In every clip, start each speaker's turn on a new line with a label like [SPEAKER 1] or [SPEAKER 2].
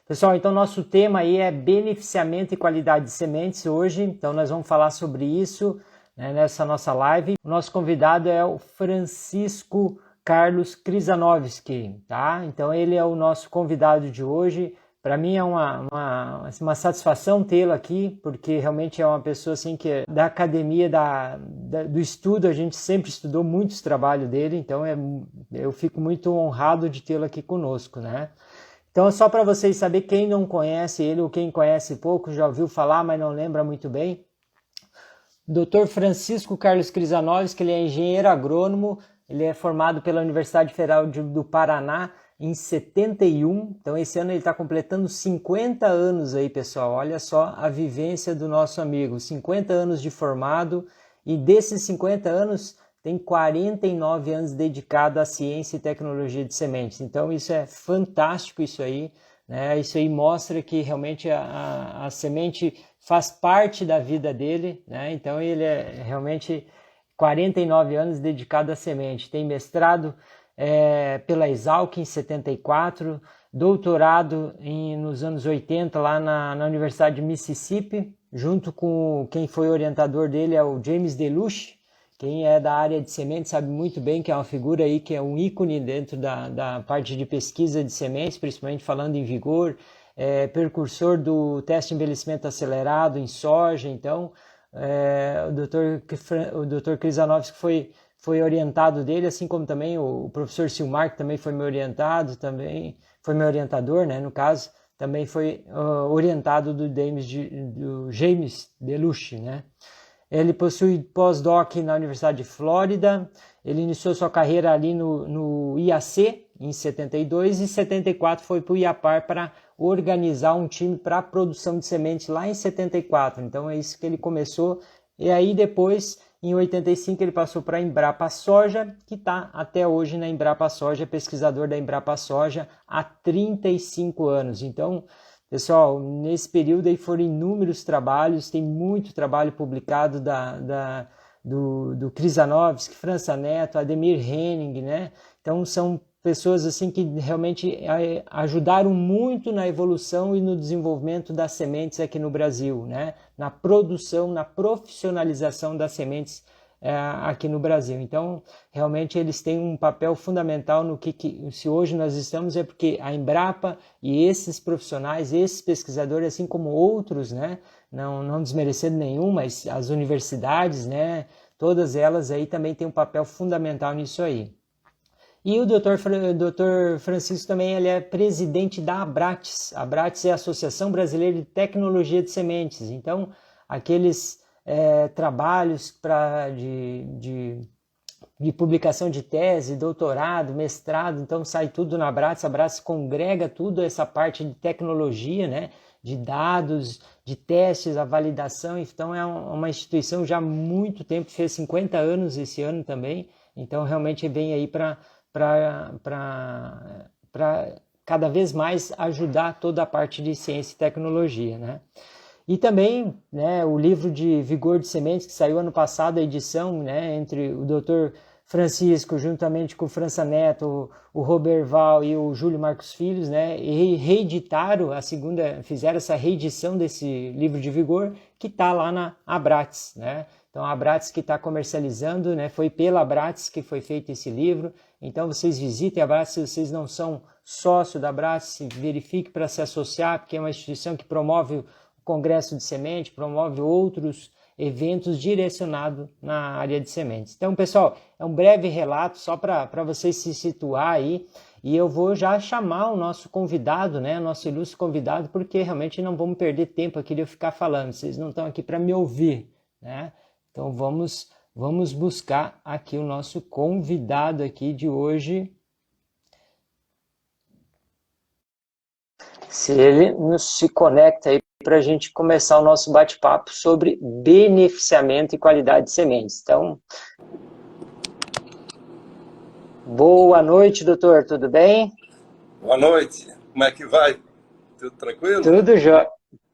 [SPEAKER 1] Pessoal, então nosso tema aí é beneficiamento e qualidade de sementes hoje, então nós vamos falar sobre isso, né, nessa nossa live. O nosso convidado é o Francisco Carlos Krzyzanowski, tá? Então ele é o nosso convidado de hoje. Para mim é uma satisfação tê-lo aqui, porque realmente é uma pessoa assim que da academia, do estudo, a gente sempre estudou muitos trabalhos dele, então eu fico muito honrado de tê-lo aqui conosco, né? Então, só para vocês saberem, quem não conhece ele ou quem conhece pouco, já ouviu falar, mas não lembra muito bem. Dr. Francisco Carlos Krzyzanowski, ele é engenheiro agrônomo, ele é formado pela Universidade Federal do Paraná em 71. Então, esse ano ele está completando 50 anos aí, pessoal. Olha só a vivência do nosso amigo. 50 anos de formado e desses 50 anos tem 49 anos dedicado à ciência e tecnologia de sementes. Então isso é fantástico, isso aí, né? Isso aí mostra que realmente a semente faz parte da vida dele, né? Então ele é realmente 49 anos dedicado à semente. Tem mestrado pela Exalc em 74, doutorado nos anos 80 lá na Universidade de Mississippi, junto com quem foi orientador dele é o James DeLuche. Quem é da área de sementes sabe muito bem que é uma figura aí que é um ícone dentro da parte de pesquisa de sementes, principalmente falando em vigor, precursor do teste de envelhecimento acelerado em soja. Então, o Dr. Krzyzanowski foi orientado dele, assim como também o professor Silmar, que também foi meu orientado, também foi meu orientador, né, no caso, também foi orientado do James DeLuche, né? Ele possui pós-doc na Universidade de Flórida, ele iniciou sua carreira ali no IAC em 72 e em 74 foi para o IAPAR para organizar um time para a produção de sementes lá em 74. Então é isso que ele começou. E aí depois, em 85, ele passou para a Embrapa Soja, que está até hoje na Embrapa Soja, pesquisador da Embrapa Soja há 35 anos. Então, pessoal, nesse período aí foram inúmeros trabalhos, tem muito trabalho publicado do Krzyzanowski, França Neto, Ademir Henning, né? Então são pessoas assim que realmente ajudaram muito na evolução e no desenvolvimento das sementes aqui no Brasil, né? Na produção, na profissionalização das sementes aqui no Brasil. Então, realmente eles têm um papel fundamental no se hoje nós estamos, é porque a Embrapa e esses profissionais, esses pesquisadores, assim como outros, né, não desmerecendo nenhum, mas as universidades, né, todas elas aí também têm um papel fundamental nisso aí. E o Dr. Francisco também ele é presidente da Abrates. A Abrates é a Associação Brasileira de Tecnologia de Sementes. Então, aqueles trabalhos de publicação de tese, doutorado, mestrado, então sai tudo na Abrates. A Abrates congrega tudo essa parte de tecnologia, né? De dados, de testes, a validação. Então é uma instituição já há muito tempo, fez 50 anos esse ano também, então realmente vem aí para cada vez mais ajudar toda a parte de ciência e tecnologia, né? E também, né, o livro de Vigor de Sementes, que saiu ano passado, a edição, né, entre o Dr. Francisco, juntamente com o França Neto, o Robert Val e o Júlio Marcos Filhos, né, e reeditaram fizeram essa reedição desse livro de Vigor, que está lá na Abrates, né? Então, a Abrates que está comercializando, né, foi pela Abrates que foi feito esse livro. Então, vocês visitem a Abrates, se vocês não são sócio da Abrates, verifique para se associar, porque é uma instituição que promove Congresso de Semente, promove outros eventos direcionados na área de sementes. Então, pessoal, é um breve relato só para vocês se situar aí, e eu vou já chamar o nosso convidado, né, nosso ilustre convidado, porque realmente não vamos perder tempo aqui de eu ficar falando, vocês não estão aqui para me ouvir, né? Então, vamos buscar aqui o nosso convidado aqui de hoje. Se ele se conecta aí para a gente começar o nosso bate-papo sobre beneficiamento e qualidade de sementes. Então, boa noite, doutor, tudo bem?
[SPEAKER 2] Boa noite, como é que vai? Tudo tranquilo?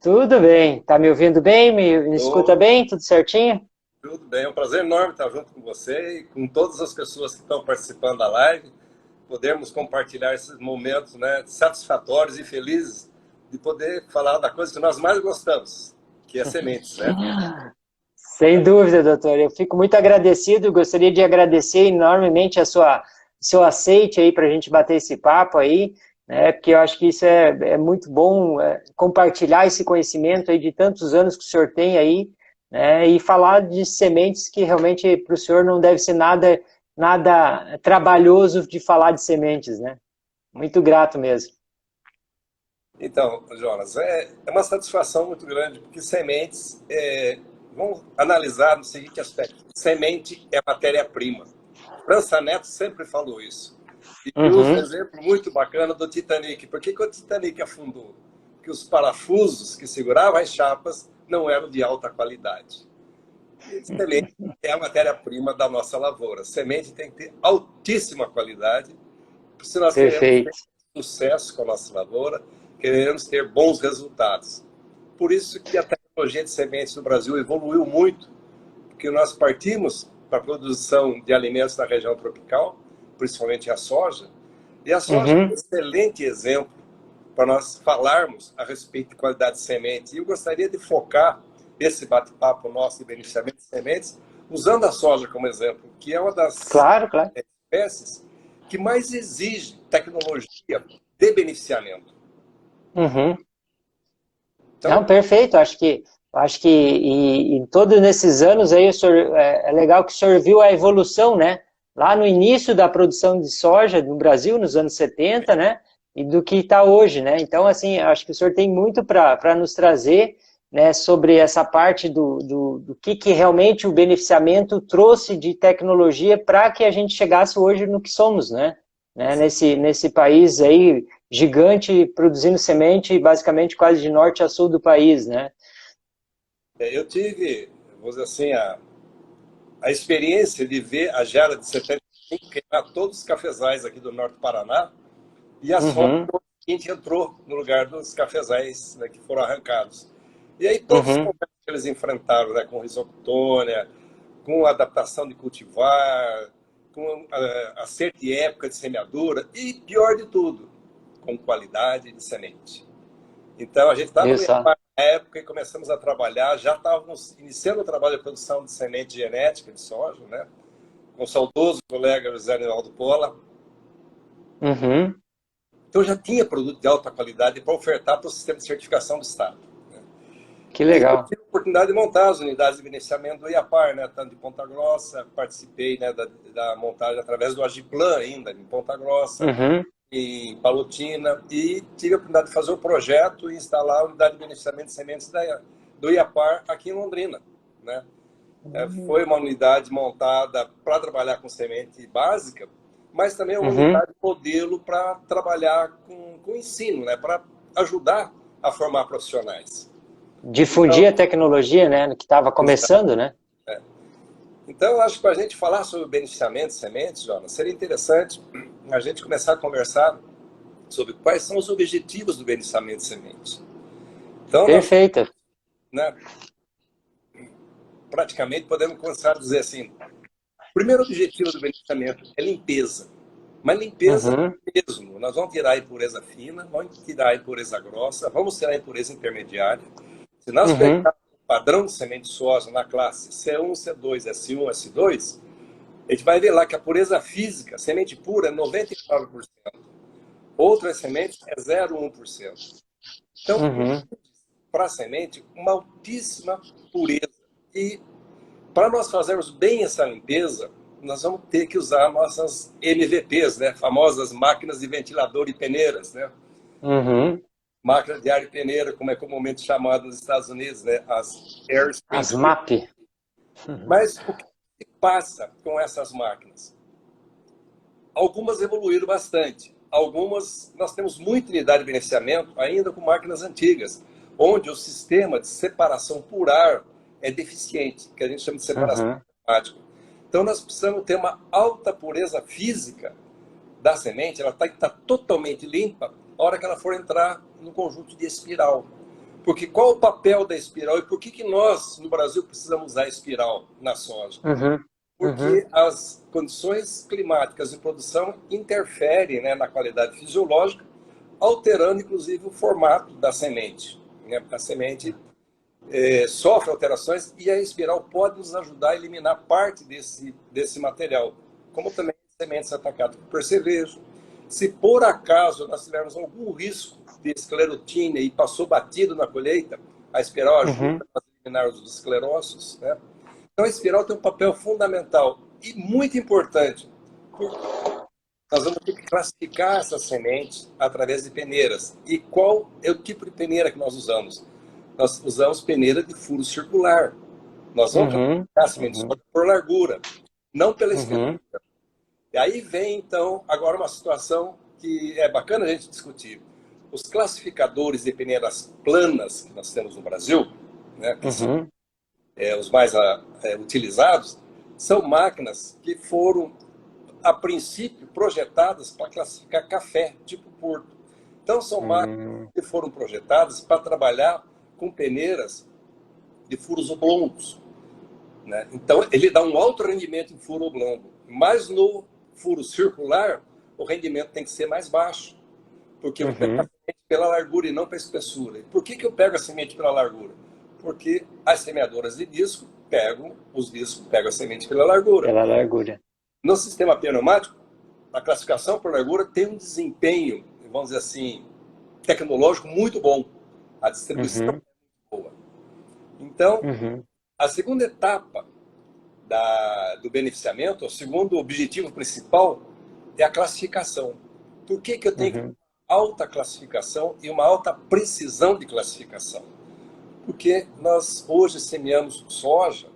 [SPEAKER 1] Tudo bem, tá me ouvindo bem? Me escuta bem? Tudo certinho?
[SPEAKER 2] Tudo bem, é um prazer enorme estar junto com você e com todas as pessoas que estão participando da live, podermos compartilhar esses momentos, né, satisfatórios e felizes de poder falar da coisa que nós mais gostamos, que é sementes, né?
[SPEAKER 1] Sem dúvida, doutor. Eu fico muito agradecido. Gostaria de agradecer enormemente seu aceite aí para a gente bater esse papo aí, né? Porque eu acho que isso é muito bom, compartilhar esse conhecimento aí de tantos anos que o senhor tem aí, né? E falar de sementes que realmente para o senhor não deve ser nada trabalhoso de falar de sementes, né? Muito grato mesmo.
[SPEAKER 2] Então, Jonas, é uma satisfação muito grande, porque sementes, vamos analisar no seguinte aspecto: semente é matéria-prima. França Neto sempre falou isso. E usa um
[SPEAKER 1] Uhum.
[SPEAKER 2] exemplo muito bacana do Titanic. Por que o Titanic afundou? Porque os parafusos que seguravam as chapas não eram de alta qualidade. E semente é a matéria-prima da nossa lavoura. Semente tem que ter altíssima qualidade, se nós queremos ter
[SPEAKER 1] Perfeito.
[SPEAKER 2] sucesso com a nossa lavoura, queremos ter bons resultados. Por isso que a tecnologia de sementes no Brasil evoluiu muito, porque nós partimos para a produção de alimentos na região tropical, principalmente a soja, e a soja é um
[SPEAKER 1] Uhum.
[SPEAKER 2] excelente exemplo para nós falarmos a respeito de qualidade de semente. E eu gostaria de focar esse bate-papo nosso de beneficiamento de sementes, usando a soja como exemplo, que é uma das
[SPEAKER 1] Claro, claro.
[SPEAKER 2] espécies que mais exige tecnologia de beneficiamento.
[SPEAKER 1] Uhum. Não,
[SPEAKER 2] Então,
[SPEAKER 1] perfeito. Acho que em todos esses anos aí, é legal que o senhor viu a evolução, né? Lá no início da produção de soja no Brasil, nos anos 70, né? E do que está hoje, né? Então, assim, acho que o senhor tem muito para nos trazer, né? Sobre essa parte do que realmente o beneficiamento trouxe de tecnologia para que a gente chegasse hoje no que somos, né? Nesse país aí gigante produzindo semente basicamente quase de norte a sul do país, né?
[SPEAKER 2] eu tive, vou dizer assim, a experiência de ver a gera de 75 queimar todos os cafezais aqui do norte do Paraná, e a soja
[SPEAKER 1] Uhum,
[SPEAKER 2] no seguinte entrou no lugar dos cafezais, né, que foram arrancados. E aí todos os
[SPEAKER 1] uhum,
[SPEAKER 2] problemas que eles enfrentaram, né, com risoctônia, com adaptação de cultivar, com acerto de época de semeadura e, pior de tudo, com qualidade de semente. Então, a gente estava
[SPEAKER 1] viu
[SPEAKER 2] no
[SPEAKER 1] só?
[SPEAKER 2] Iapar na época e começamos a trabalhar, já estávamos iniciando o trabalho de produção de semente genética de soja, né? Com o saudoso colega José Reinaldo Pola.
[SPEAKER 1] Uhum,
[SPEAKER 2] Então, já tinha produto de alta qualidade para ofertar para o sistema de certificação do Estado.
[SPEAKER 1] que
[SPEAKER 2] E aí eu
[SPEAKER 1] legal.
[SPEAKER 2] tive a oportunidade de montar as unidades de beneficiamento do Iapar, né? Tanto de Ponta Grossa, participei, né, da montagem através do Agiplan ainda, em Ponta Grossa,
[SPEAKER 1] Uhum,
[SPEAKER 2] em Palotina, e tive a oportunidade de fazer o projeto e instalar a unidade de beneficiamento de sementes do Iapar aqui em Londrina, né? Foi uma unidade montada para trabalhar com semente básica, mas também uma
[SPEAKER 1] uhum.
[SPEAKER 2] unidade modelo para trabalhar com ensino, né? Para ajudar a formar profissionais.
[SPEAKER 1] Difundir
[SPEAKER 2] Então,
[SPEAKER 1] a tecnologia, né? Que estava começando, né?
[SPEAKER 2] Então, acho que para a gente falar sobre beneficiamento de sementes, Jonas, seria interessante a gente começar a conversar sobre quais são os objetivos do beneficiamento de sementes. Então, nós,
[SPEAKER 1] Perfeito.
[SPEAKER 2] né, praticamente podemos começar a dizer assim: o primeiro objetivo do beneficiamento é limpeza, mas limpeza
[SPEAKER 1] Uhum,
[SPEAKER 2] mesmo. Nós vamos tirar a impureza fina, vamos tirar a impureza grossa, vamos tirar a impureza intermediária. Se nós
[SPEAKER 1] uhum,
[SPEAKER 2] pegarmos o padrão de semente de soja na classe C1, C2, S1, S2, a gente vai ver lá que a pureza física, semente pura, é 99%. Outras sementes é 0,1%. Então,
[SPEAKER 1] uhum.
[SPEAKER 2] para a semente, uma altíssima pureza. E para nós fazermos bem essa limpeza, nós vamos ter que usar nossas MVPs, né? Famosas máquinas de ventilador e peneiras, né?
[SPEAKER 1] Uhum.
[SPEAKER 2] Máquina de ar e peneira, como é comumente chamado nos Estados Unidos, né? As Air
[SPEAKER 1] As
[SPEAKER 2] Sprinkler.
[SPEAKER 1] MAP. Uhum.
[SPEAKER 2] Mas o que se passa com essas máquinas? Algumas evoluíram bastante. Algumas, nós temos muita unidade de beneficiamento ainda com máquinas antigas, onde o sistema de separação por ar é deficiente, que a gente chama de separação
[SPEAKER 1] Uhum.
[SPEAKER 2] automática. Então, nós precisamos ter uma alta pureza física da semente, ela tem que estar totalmente limpa a hora que ela for entrar no conjunto de espiral. Porque qual o papel da espiral e por que nós, no Brasil, precisamos usar espiral na soja?
[SPEAKER 1] Uhum. Uhum.
[SPEAKER 2] Porque as condições climáticas de produção interferem, né, na qualidade fisiológica alterando, inclusive, o formato da semente, né? A semente sofre alterações e a espiral pode nos ajudar a eliminar parte desse material, como também sementes atacadas por percevejo. Se por acaso nós tivermos algum risco de esclerotínia e passou batido na colheita, a espiral ajuda a eliminar os esclerócios, né? Então a espiral tem um papel fundamental e muito importante, porque nós vamos ter que classificar essas sementes através de peneiras. E qual é o tipo de peneira que nós usamos? Nós usamos peneira de furo circular. Nós vamos classificar a semente de soja por largura, não pela estrutura. E aí vem, então, agora uma situação que é bacana a gente discutir. Os classificadores de peneiras planas que nós temos no Brasil, né, que são os mais utilizados, são máquinas que foram, a princípio, projetadas para classificar café, tipo Porto. Então, são máquinas que foram projetadas para trabalhar com peneiras de furos oblongos, né? Então, ele dá um alto rendimento em furo oblongo, mas no furo circular, o rendimento tem que ser mais baixo, porque eu pego a semente pela largura e não pela espessura. E por que eu pego a semente pela largura? Porque as semeadoras de disco pegam a semente pela largura.
[SPEAKER 1] Pela largura.
[SPEAKER 2] No sistema pneumático, a classificação por largura tem um desempenho, vamos dizer assim, tecnológico muito bom. A distribuição é muito boa. Então, a segunda etapa do beneficiamento, o segundo objetivo principal é a classificação. Por que eu tenho que ter uma alta classificação e uma alta precisão de classificação? Porque nós hoje semeamos soja,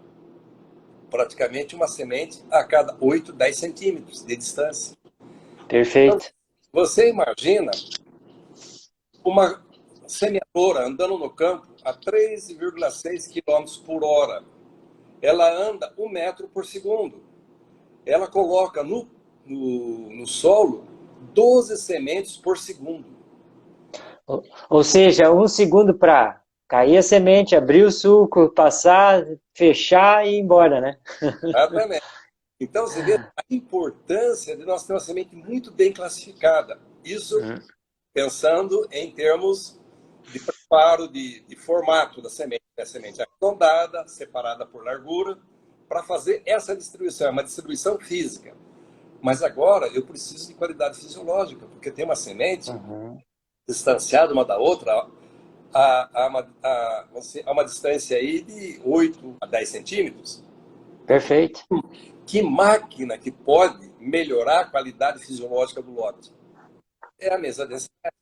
[SPEAKER 2] praticamente uma semente a cada 8, 10 centímetros de distância.
[SPEAKER 1] Perfeito.
[SPEAKER 2] Então, você imagina uma semeadora andando no campo a 3,6 km por hora. Ela anda 1 metro por segundo. Ela coloca no solo 12 sementes por segundo.
[SPEAKER 1] Ou seja, 1 segundo para cair a semente, abrir o suco, passar, fechar e ir embora, né?
[SPEAKER 2] Exatamente. Então, você vê a importância de nós ter uma semente muito bem classificada. Isso pensando em termos de preparo, de formato da semente. A semente arredondada, separada por largura, para fazer essa distribuição. É uma distribuição física. Mas agora eu preciso de qualidade fisiológica, porque tem uma semente distanciada uma da outra a uma distância aí de 8 a 10 centímetros.
[SPEAKER 1] Perfeito.
[SPEAKER 2] Que máquina que pode melhorar a qualidade fisiológica do lote? É a mesa densidade.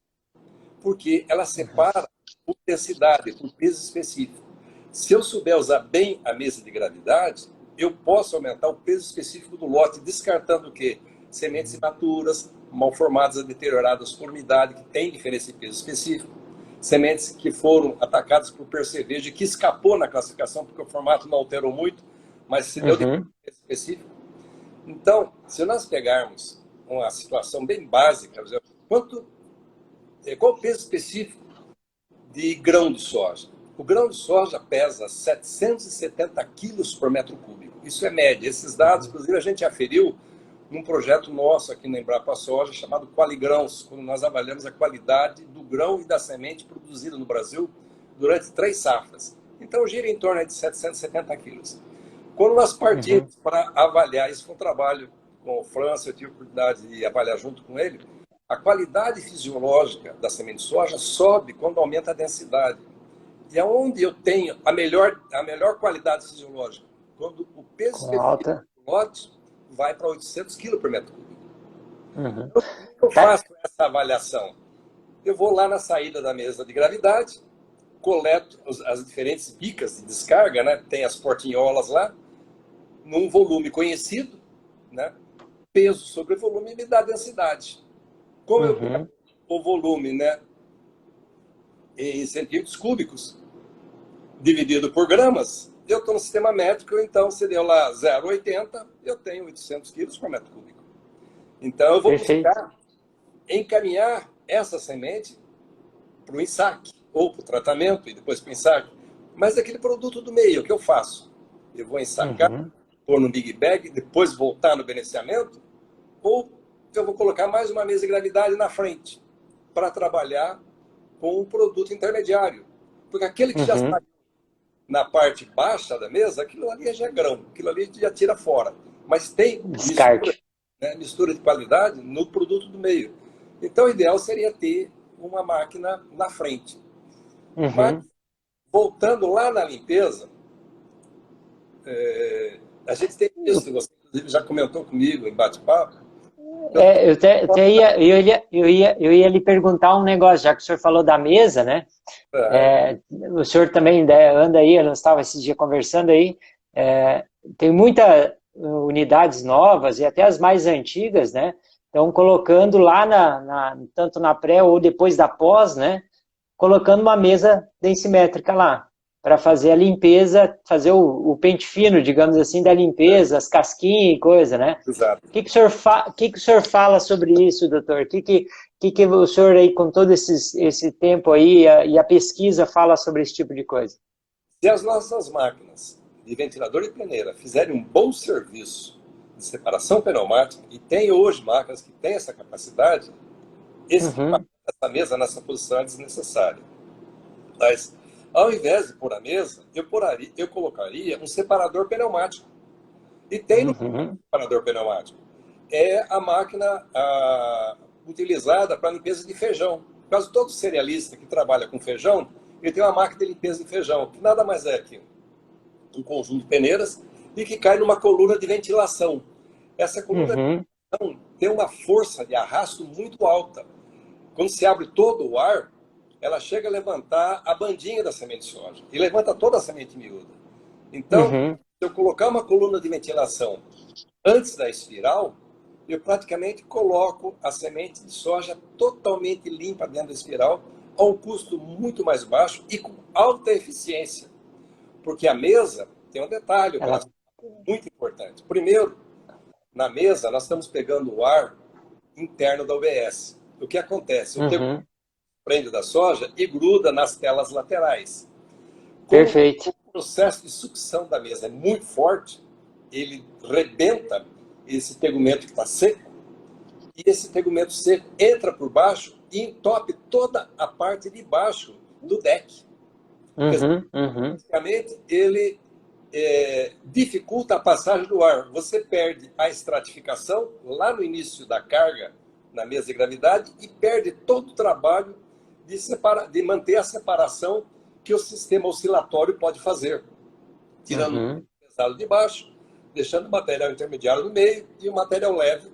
[SPEAKER 2] Porque ela separa por densidade, por peso específico. Se eu souber usar bem a mesa de gravidade, eu posso aumentar o peso específico do lote, descartando o quê? Sementes imaturas, mal formadas, deterioradas por umidade, que tem diferença de peso específico. Sementes que foram atacadas por percevejo, que escapou na classificação, porque o formato não alterou muito, mas se deu de peso específico. Então, se nós pegarmos uma situação bem básica, por exemplo, qual o peso específico de grão de soja? O grão de soja pesa 770 quilos por metro cúbico. Isso é média. Esses dados, inclusive, a gente aferiu num projeto nosso aqui na Embrapa Soja, chamado Qualigrãos, quando nós avaliamos a qualidade do grão e da semente produzida no Brasil durante 3 safras. Então, gira em torno de 770 quilos. Quando nós partimos para avaliar, isso foi um trabalho com o França, eu tive a oportunidade de avaliar junto com ele, a qualidade fisiológica da semente de soja sobe quando aumenta a densidade. E aonde eu tenho a melhor qualidade fisiológica? Quando o peso específico do lote vai para 800 kg por metro cúbico. Então, como eu faço essa avaliação? Eu vou lá na saída da mesa de gravidade, coleto as diferentes bicas de descarga, né? Tem as portinholas lá, num volume conhecido, né? Peso sobre volume me dá densidade. Como eu pego o volume, né, em centímetros cúbicos, dividido por gramas, eu estou no sistema métrico, então se deu lá 0,80, eu tenho 800 quilos por metro cúbico. Então eu vou buscar encaminhar essa semente para o ensaque, ou para o tratamento e depois para o ensaque. Mas aquele produto do meio, o que eu faço? Eu vou ensacar, pôr no big bag, depois voltar no beneficiamento, ou eu vou colocar mais uma mesa de gravidade na frente, para trabalhar com o produto intermediário. Porque aquele que já está na parte baixa da mesa, aquilo ali já é grão, aquilo ali já tira fora. Mas tem mistura,
[SPEAKER 1] Descarte.
[SPEAKER 2] né, mistura de qualidade no produto do meio. Então, o ideal seria ter uma máquina na frente. Mas, voltando lá na limpeza, a gente tem isso, você inclusive já comentou comigo em bate-papo.
[SPEAKER 1] Eu ia lhe perguntar um negócio, já que o senhor falou da mesa, né? O senhor também anda aí, nós estávamos esse dia conversando aí, tem muitas unidades novas e até as mais antigas, né? Estão colocando lá, tanto na pré ou depois da pós, né? Colocando uma mesa densimétrica lá, para fazer a limpeza, fazer o pente fino, digamos assim, da limpeza, as casquinhas e coisa, né?
[SPEAKER 2] Exato.
[SPEAKER 1] O que o senhor fala sobre isso, doutor? O que o senhor aí, com todo esse tempo aí, e a pesquisa fala sobre esse tipo de coisa?
[SPEAKER 2] Se as nossas máquinas de ventilador e peneira fizerem um bom serviço de separação pneumática, e tem hoje máquinas que têm essa capacidade, essa mesa nessa posição é desnecessária. Mas, ao invés de pôr a mesa, eu colocaria um separador pneumático. E tem no separador pneumático. É a máquina utilizada para limpeza de feijão. Quase todo cerealista que trabalha com feijão, ele tem uma máquina de limpeza de feijão, que nada mais é que um conjunto de peneiras e que cai numa coluna de ventilação. Essa coluna de ventilação tem uma força de arrasto muito alta. Quando se abre todo o ar, ela chega a levantar a bandinha da semente de soja e levanta toda a semente miúda. Então, se eu colocar uma coluna de ventilação antes da espiral, eu praticamente coloco a semente de soja totalmente limpa dentro da espiral, a um custo muito mais baixo e com alta eficiência. Porque a mesa tem um detalhe muito importante. Primeiro, na mesa, nós estamos pegando o ar interno da UBS. O que acontece? O tempo prende da soja e gruda nas telas laterais.
[SPEAKER 1] Perfeito.
[SPEAKER 2] O processo de sucção da mesa é muito forte, ele rebenta esse tegumento que está seco, e esse tegumento seco entra por baixo e entope toda a parte de baixo do deck. Basicamente, ele dificulta a passagem do ar. Você perde a estratificação lá no início da carga na mesa de gravidade e perde todo o trabalho de manter a separação que o sistema oscilatório pode fazer, tirando o pesado de baixo, deixando o material intermediário no meio e o material leve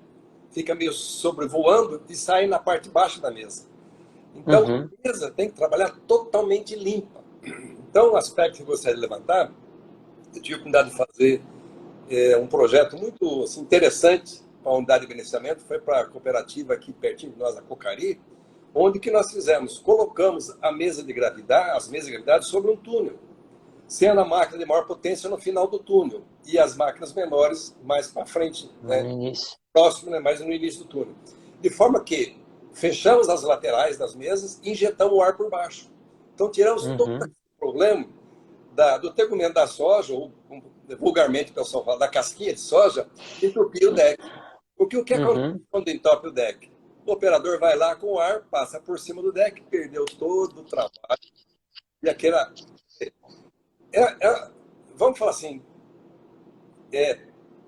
[SPEAKER 2] fica meio sobrevoando e sai na parte baixa da mesa. Então, a mesa tem que trabalhar totalmente limpa. Então, o aspecto que eu gostaria de levantar, eu tive a oportunidade de fazer um projeto muito assim, interessante para a unidade de beneficiamento, foi para a cooperativa aqui pertinho de nós, a Cocari, onde que nós fizemos? Colocamos as mesas de gravidade sobre um túnel, sendo a máquina de maior potência no final do túnel e as máquinas menores mais para frente, né? Próximo, né? Mais no início do túnel. De forma que fechamos as laterais das mesas e injetamos o ar por baixo. Então tiramos todo esse problema do tegumento da soja, ou vulgarmente o pessoal fala da casquinha de soja, e entupir o deck. Porque o que acontece quando entope o deck? O operador vai lá com o ar, passa por cima do deck, perdeu todo o trabalho. E aquela... vamos falar assim,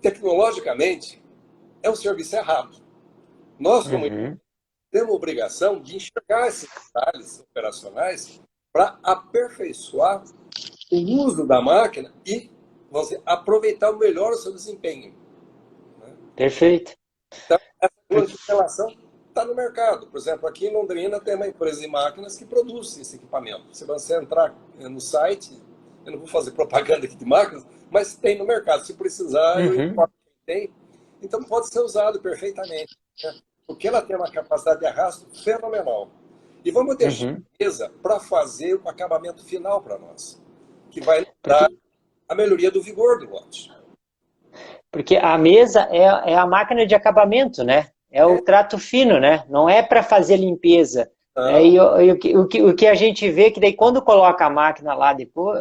[SPEAKER 2] tecnologicamente, é um serviço errado. Nós, como temos a obrigação de enxergar esses detalhes operacionais para aperfeiçoar o uso da máquina e aproveitar o melhor o seu desempenho. Né?
[SPEAKER 1] Perfeito.
[SPEAKER 2] Então, essa relação está no mercado. Por exemplo, aqui em Londrina tem uma empresa de máquinas que produz esse equipamento. Se você entrar no site, eu não vou fazer propaganda aqui de máquinas, mas tem no mercado. Se precisar, eu informo que tem. Então pode ser usado perfeitamente. Né? Porque ela tem uma capacidade de arrasto fenomenal. E vamos deixar a mesa para fazer o acabamento final para nós, que vai dar a melhoria do vigor do lote.
[SPEAKER 1] Porque a mesa é a máquina de acabamento, né? É o trato fino, né? Não é para fazer limpeza. O que a gente vê que daí quando coloca a máquina lá depois,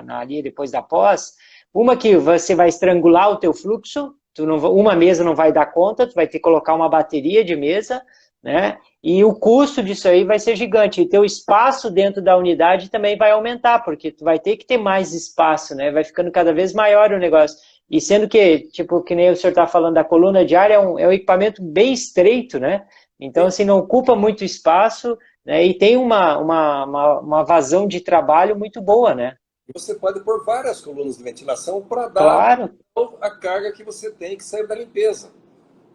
[SPEAKER 1] ali depois da pós, uma que você vai estrangular o teu fluxo, uma mesa não vai dar conta, tu vai ter que colocar uma bateria de mesa, né? e o custo disso aí vai ser gigante. E teu espaço dentro da unidade também vai aumentar, porque tu vai ter que ter mais espaço, né? Vai ficando cada vez maior o negócio. E sendo que, tipo, que nem o senhor está falando, da coluna de ar é um equipamento bem estreito, né? Então, assim, não ocupa muito espaço, né? E tem uma vazão de trabalho muito boa, né?
[SPEAKER 2] Você pode pôr várias colunas de ventilação para dar
[SPEAKER 1] Claro.
[SPEAKER 2] a carga que você tem que sair da limpeza.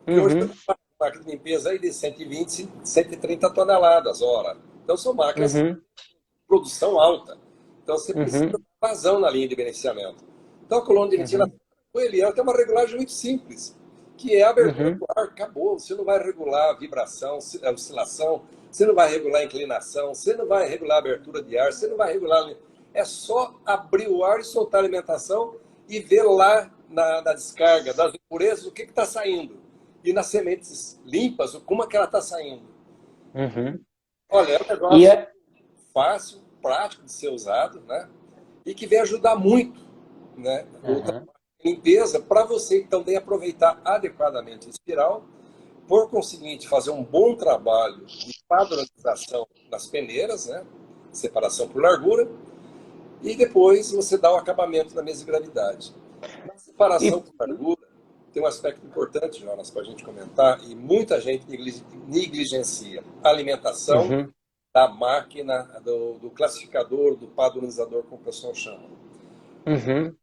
[SPEAKER 2] Porque hoje tem
[SPEAKER 1] Uhum,
[SPEAKER 2] uma máquina de limpeza aí de 120, 130 toneladas hora. Então são máquinas de
[SPEAKER 1] uhum,
[SPEAKER 2] produção alta. Então você precisa de
[SPEAKER 1] uhum,
[SPEAKER 2] vazão na linha de beneficiamento. Então a coluna de ventilação,
[SPEAKER 1] uhum,
[SPEAKER 2] ela tem uma regulagem muito simples, que é a abertura
[SPEAKER 1] uhum,
[SPEAKER 2] do ar. Acabou. Você não vai regular a vibração, a oscilação, você não vai regular a inclinação, você não vai regular a abertura de ar, você não vai regular. É só abrir o ar e soltar a alimentação e ver lá na descarga das impurezas o que está saindo. E nas sementes limpas, como é que ela está saindo.
[SPEAKER 1] uhum.
[SPEAKER 2] Olha, é um
[SPEAKER 1] E
[SPEAKER 2] negócio fácil, prático de ser usado, né? E que vem ajudar muito, né? O
[SPEAKER 1] uhum,
[SPEAKER 2] limpeza para você então daí aproveitar adequadamente a espiral, por conseguinte fazer um bom trabalho de padronização nas peneiras, né? Separação por largura, e depois você dá o acabamento na mesa de gravidade. Na separação
[SPEAKER 1] e,
[SPEAKER 2] por largura tem um aspecto importante, Jonas, para a gente comentar, e muita gente negligencia: a alimentação
[SPEAKER 1] uhum,
[SPEAKER 2] da máquina, do classificador, do padronizador, como o pessoal chama.
[SPEAKER 1] uhum,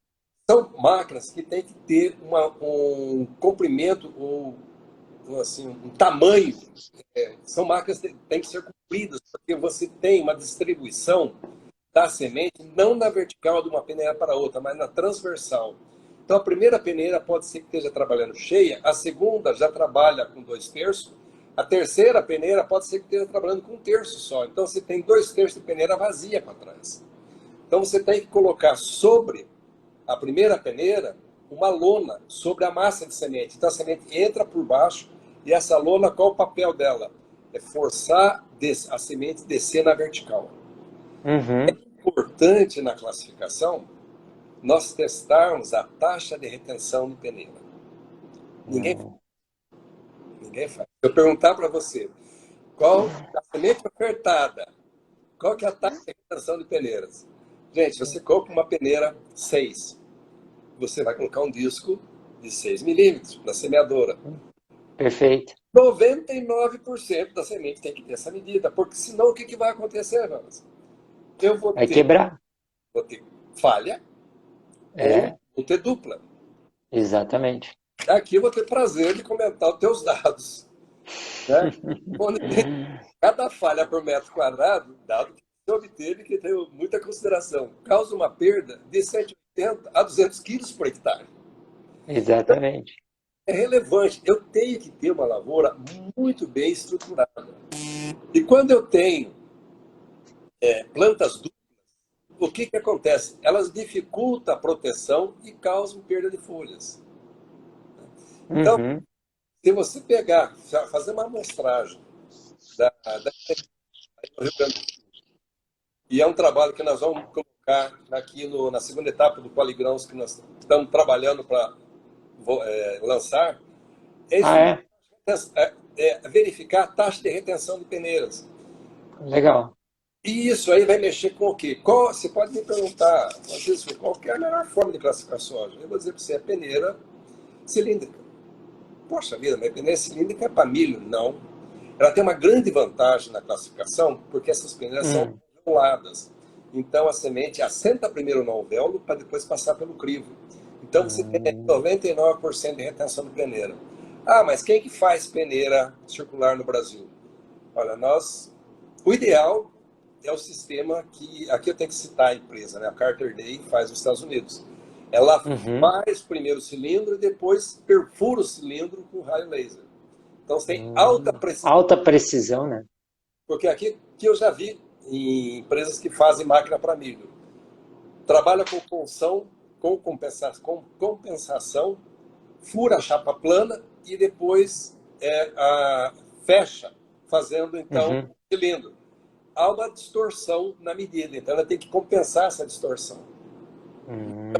[SPEAKER 2] São máquinas que têm que ter um comprimento ou assim, um tamanho. São máquinas que têm que ser compridas, porque você tem uma distribuição da semente não na vertical de uma peneira para outra, mas na transversal. Então, a primeira peneira pode ser que esteja trabalhando cheia, a segunda já trabalha com 2/3, a terceira peneira pode ser que esteja trabalhando com 1/3 só. Então, você tem 2/3 de peneira vazia para trás. Então, você tem que colocar sobre a primeira peneira uma lona sobre a massa de semente. Então, a semente entra por baixo e essa lona, qual o papel dela? É forçar a semente descer na vertical.
[SPEAKER 1] uhum.
[SPEAKER 2] Importante na classificação nós testarmos a taxa de retenção de peneira. Ninguém,
[SPEAKER 1] Uhum.
[SPEAKER 2] ninguém faz. Se eu perguntar para você qual a semente ofertada, qual que é a taxa de retenção de peneiras? Gente, você compra uma peneira 6, você vai colocar um disco de 6 milímetros na semeadora.
[SPEAKER 1] Perfeito.
[SPEAKER 2] 99% da semente tem que ter essa medida, porque senão o que vai acontecer, Jonas? Eu
[SPEAKER 1] Vai quebrar.
[SPEAKER 2] vou ter falha ou
[SPEAKER 1] É,
[SPEAKER 2] vou ter dupla.
[SPEAKER 1] exatamente.
[SPEAKER 2] Aqui eu vou ter prazer de comentar os teus dados. Né? Cada falha por metro quadrado, dado que se obteve, que tem muita consideração, causa uma perda de 180 a 200 quilos por hectare.
[SPEAKER 1] Exatamente.
[SPEAKER 2] É relevante. Eu tenho que ter uma lavoura muito bem estruturada. E quando eu tenho plantas duplas, o que acontece? Elas dificultam a proteção e causam perda de folhas. Então,
[SPEAKER 1] Uhum,
[SPEAKER 2] se você pegar, fazer uma amostragem da Rio Grande do Sul, e é um trabalho que nós vamos colocar aqui na segunda etapa do Qualigrãos, que nós estamos trabalhando para lançar, é
[SPEAKER 1] ah,
[SPEAKER 2] estudar,
[SPEAKER 1] é?
[SPEAKER 2] verificar a taxa de retenção de peneiras.
[SPEAKER 1] Legal.
[SPEAKER 2] E isso aí vai mexer com o quê? Você pode me perguntar, às vezes, qual que é a melhor forma de classificar soja? Eu vou dizer para você, é peneira cilíndrica. Poxa vida, mas peneira cilíndrica é para milho? Não. Ela tem uma grande vantagem na classificação, porque essas peneiras são
[SPEAKER 1] Hum,
[SPEAKER 2] alveoladas. Então a semente assenta primeiro no alvéolo para depois passar pelo crivo. Então você tem
[SPEAKER 1] hum,
[SPEAKER 2] 99% de retenção de peneira. Ah, mas quem que faz peneira circular no Brasil? Olha, o ideal é o sistema que, aqui eu tenho que citar a empresa, né? A Carter Day faz nos Estados Unidos. Ela
[SPEAKER 1] uhum,
[SPEAKER 2] faz primeiro o cilindro e depois perfura o cilindro com raio laser. Então você tem alta
[SPEAKER 1] hum.
[SPEAKER 2] precisão.
[SPEAKER 1] Alta precisão, né?
[SPEAKER 2] Porque aqui que eu já vi em empresas que fazem máquina para milho. Trabalha com função, com compensação, fura a chapa plana e depois fecha, fazendo então
[SPEAKER 1] Uhum,
[SPEAKER 2] o cilindro. Há uma distorção na medida, então ela tem que compensar essa distorção.
[SPEAKER 1] hum,